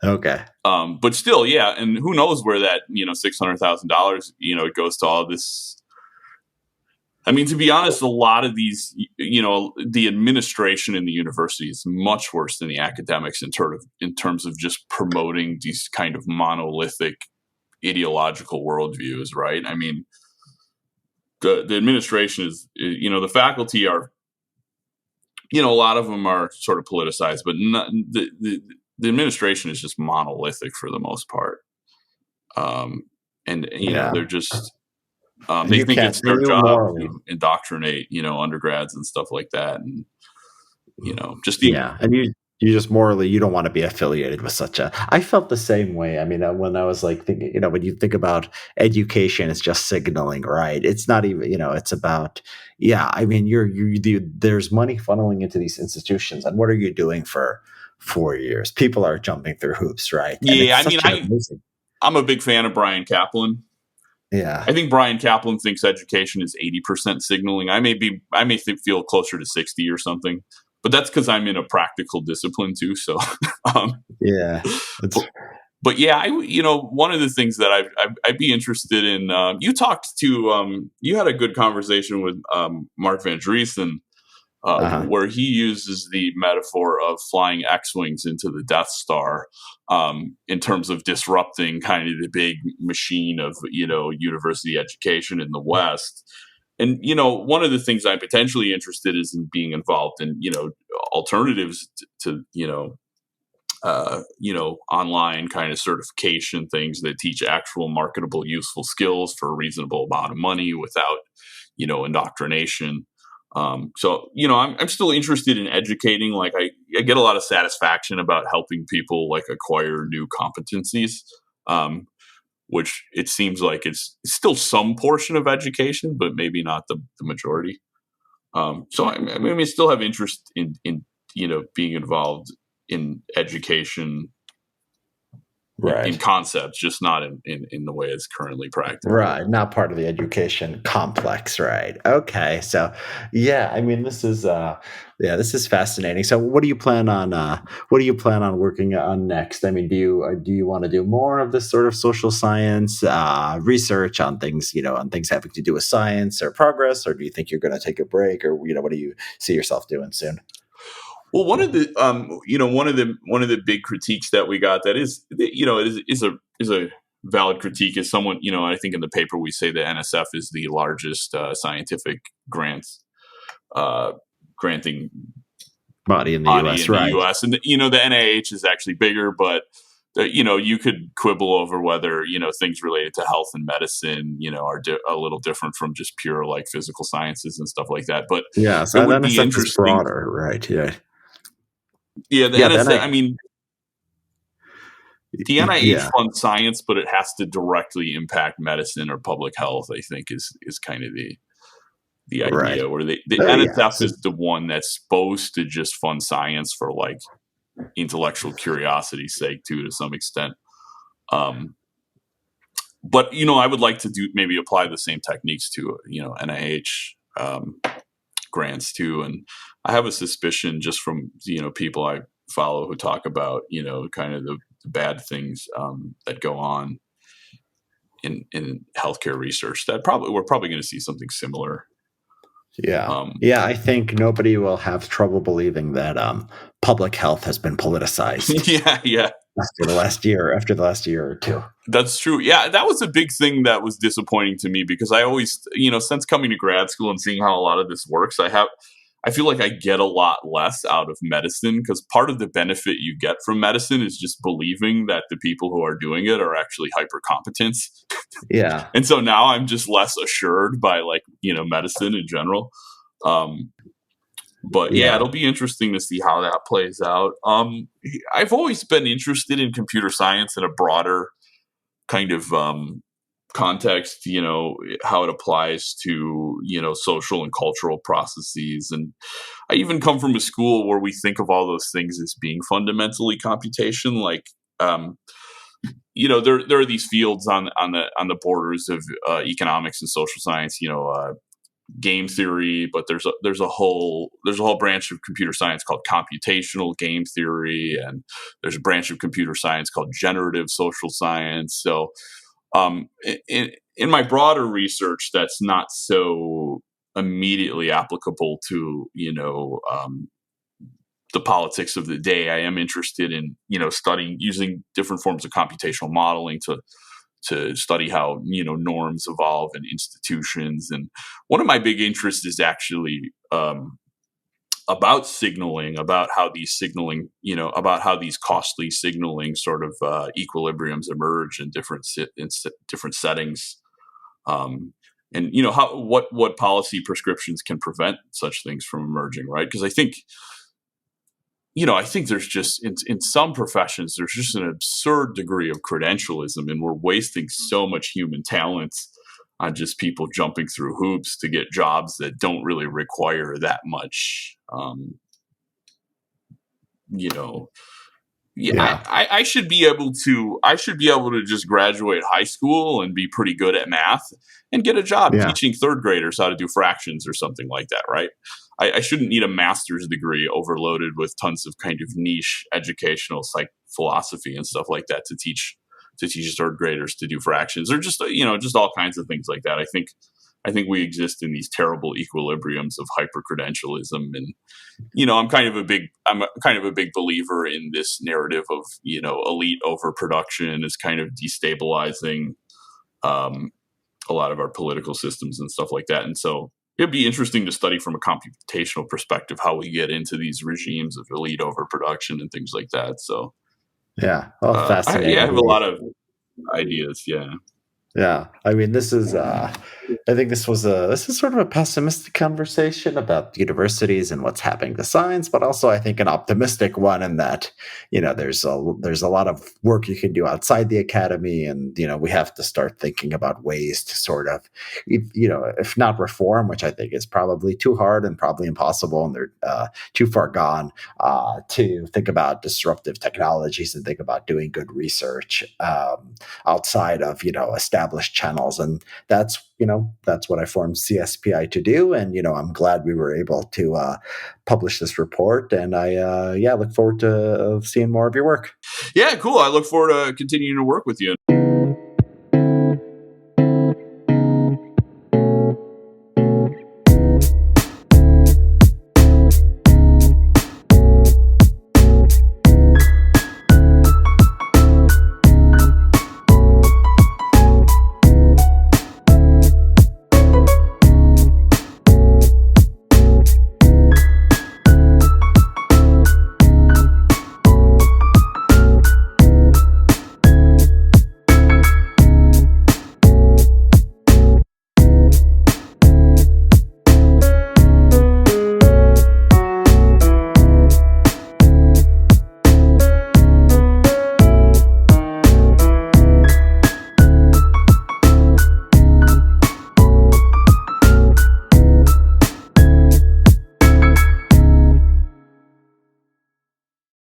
Okay. But still, yeah, and who knows where that $600,000 it goes to all this. I mean, to be honest, a lot of these, the administration in the university is much worse than the academics in terms of just promoting these kind of monolithic ideological worldviews, right? I mean, the administration is, the faculty are, a lot of them are sort of politicized, but not, the administration is just monolithic for the most part. And Yeah. they're just And they you think can't, it's and their you job morally. to indoctrinate, undergrads and stuff like that, and just the Yeah. And you just morally, you don't want to be affiliated with such a. I felt the same way. I mean, when I was like thinking, when you think about education, it's just signaling, right? It's not even, it's about, yeah. I mean, there's money funneling into these institutions, and what are you doing for 4 years? People are jumping through hoops, right? And yeah. it's I mean, such an amazing. I'm a big fan of Brian Kaplan. Yeah. I think Brian Kaplan thinks education is 80% signaling. Feel closer to 60 or something, but that's because I'm in a practical discipline too. So, um, Yeah. but, It's but yeah, one of the things that I'd be interested in. You had a good conversation with Mark Van Driesen, uh-huh. where he uses the metaphor of flying X-wings into the Death Star, in terms of disrupting kind of the big machine of university education in the West. And one of the things I'm potentially interested is in being involved in alternatives to online kind of certification things that teach actual marketable, useful skills for a reasonable amount of money without, indoctrination. I'm still interested in educating. Like I get a lot of satisfaction about helping people like acquire new competencies, which it seems like it's still some portion of education, but maybe not the majority. I still have interest in being involved in education in Right. concept, just not in the way it's currently practical. Right, not part of the education complex, right? Okay, so yeah, I mean, this is fascinating. So, what do you plan on working on next? I mean, do you want to do more of this sort of social science research on things, on things having to do with science or progress, or do you think you're going to take a break, or what do you see yourself doing soon? Well, one of the big critiques that we got that is a valid critique is someone, I think in the paper we say that NSF is the largest scientific grants granting Body in the body U.S., in the right? U.S. And the NIH is actually bigger, but you could quibble over whether things related to health and medicine are a little different from just pure like physical sciences and stuff like that. But Yeah, it so the would be NSF is interesting. broader, right? Yeah, Yeah, the yeah, then NSF. I mean, the NIH yeah, funds science, but it has to directly impact medicine or public health. I think is kind of the right. idea where the Oh yeah, NSF is the one that's supposed to just fund science for like intellectual curiosity's sake too, to some extent. Um, but I would like to do maybe apply the same techniques to NIH grants too, and I have a suspicion just from people I follow who talk about kind of the bad things that go on in healthcare research that we're probably going to see something similar. yeah, Um, yeah. I think nobody will have trouble believing that public health has been politicized yeah, yeah, after the last year or two. that's true. Yeah, that was a big thing that was disappointing to me because I always, since coming to grad school and seeing how a lot of this works, I feel like I get a lot less out of medicine because part of the benefit you get from medicine is just believing that the people who are doing it are actually hyper competent. Yeah, And so now I'm just less assured by like, medicine in general. Um, but yeah, yeah, it'll be interesting to see how that plays out. I've always been interested in computer science in a broader kind of context, how it applies to, social and cultural processes. And I even come from a school where we think of all those things as being fundamentally computation. Like, there are these fields on the borders of economics and social science, game theory, but there's a whole branch of computer science called computational game theory, and there's a branch of computer science called generative social science. So in my broader research, that's not so immediately applicable to the politics of the day. I am interested in studying using different forms of computational modeling to study how norms evolve in institutions. And one of my big interests is actually about signaling, about how these costly signaling sort of equilibriums emerge in different settings. Um, and how what policy prescriptions can prevent such things from emerging, right? Because I think there's just in some professions there's just an absurd degree of credentialism, and we're wasting so much human talent on just people jumping through hoops to get jobs that don't really require that much. You know, yeah, yeah, I should be able to just graduate high school and be pretty good at math and get a job yeah, teaching third graders how to do fractions or something like that, right? I shouldn't need a master's degree overloaded with tons of kind of niche educational psych philosophy and stuff like that to teach third graders to do fractions or just all kinds of things like that. I think we exist in these terrible equilibriums of hyper credentialism, and I'm kind of a big believer in this narrative of elite overproduction is kind of destabilizing um, a lot of our political systems and stuff like that. And so it'd be interesting to study from a computational perspective how we get into these regimes of elite overproduction and things like that. So yeah. All I fascinating. have a lot of ideas. Yeah. Yeah, I mean, this is. I think this is sort of a pessimistic conversation about universities and what's happening to science, but also I think an optimistic one in that there's a lot of work you can do outside the academy, and we have to start thinking about ways to sort of, if not reform, which I think is probably too hard and probably impossible, and they're too far gone, to think about disruptive technologies and think about doing good research. Outside of established channels, and that's what I formed CSPI to do. And I'm glad we were able to publish this report, and I look forward to seeing more of your work. Yeah, cool. I look forward to continuing to work with you.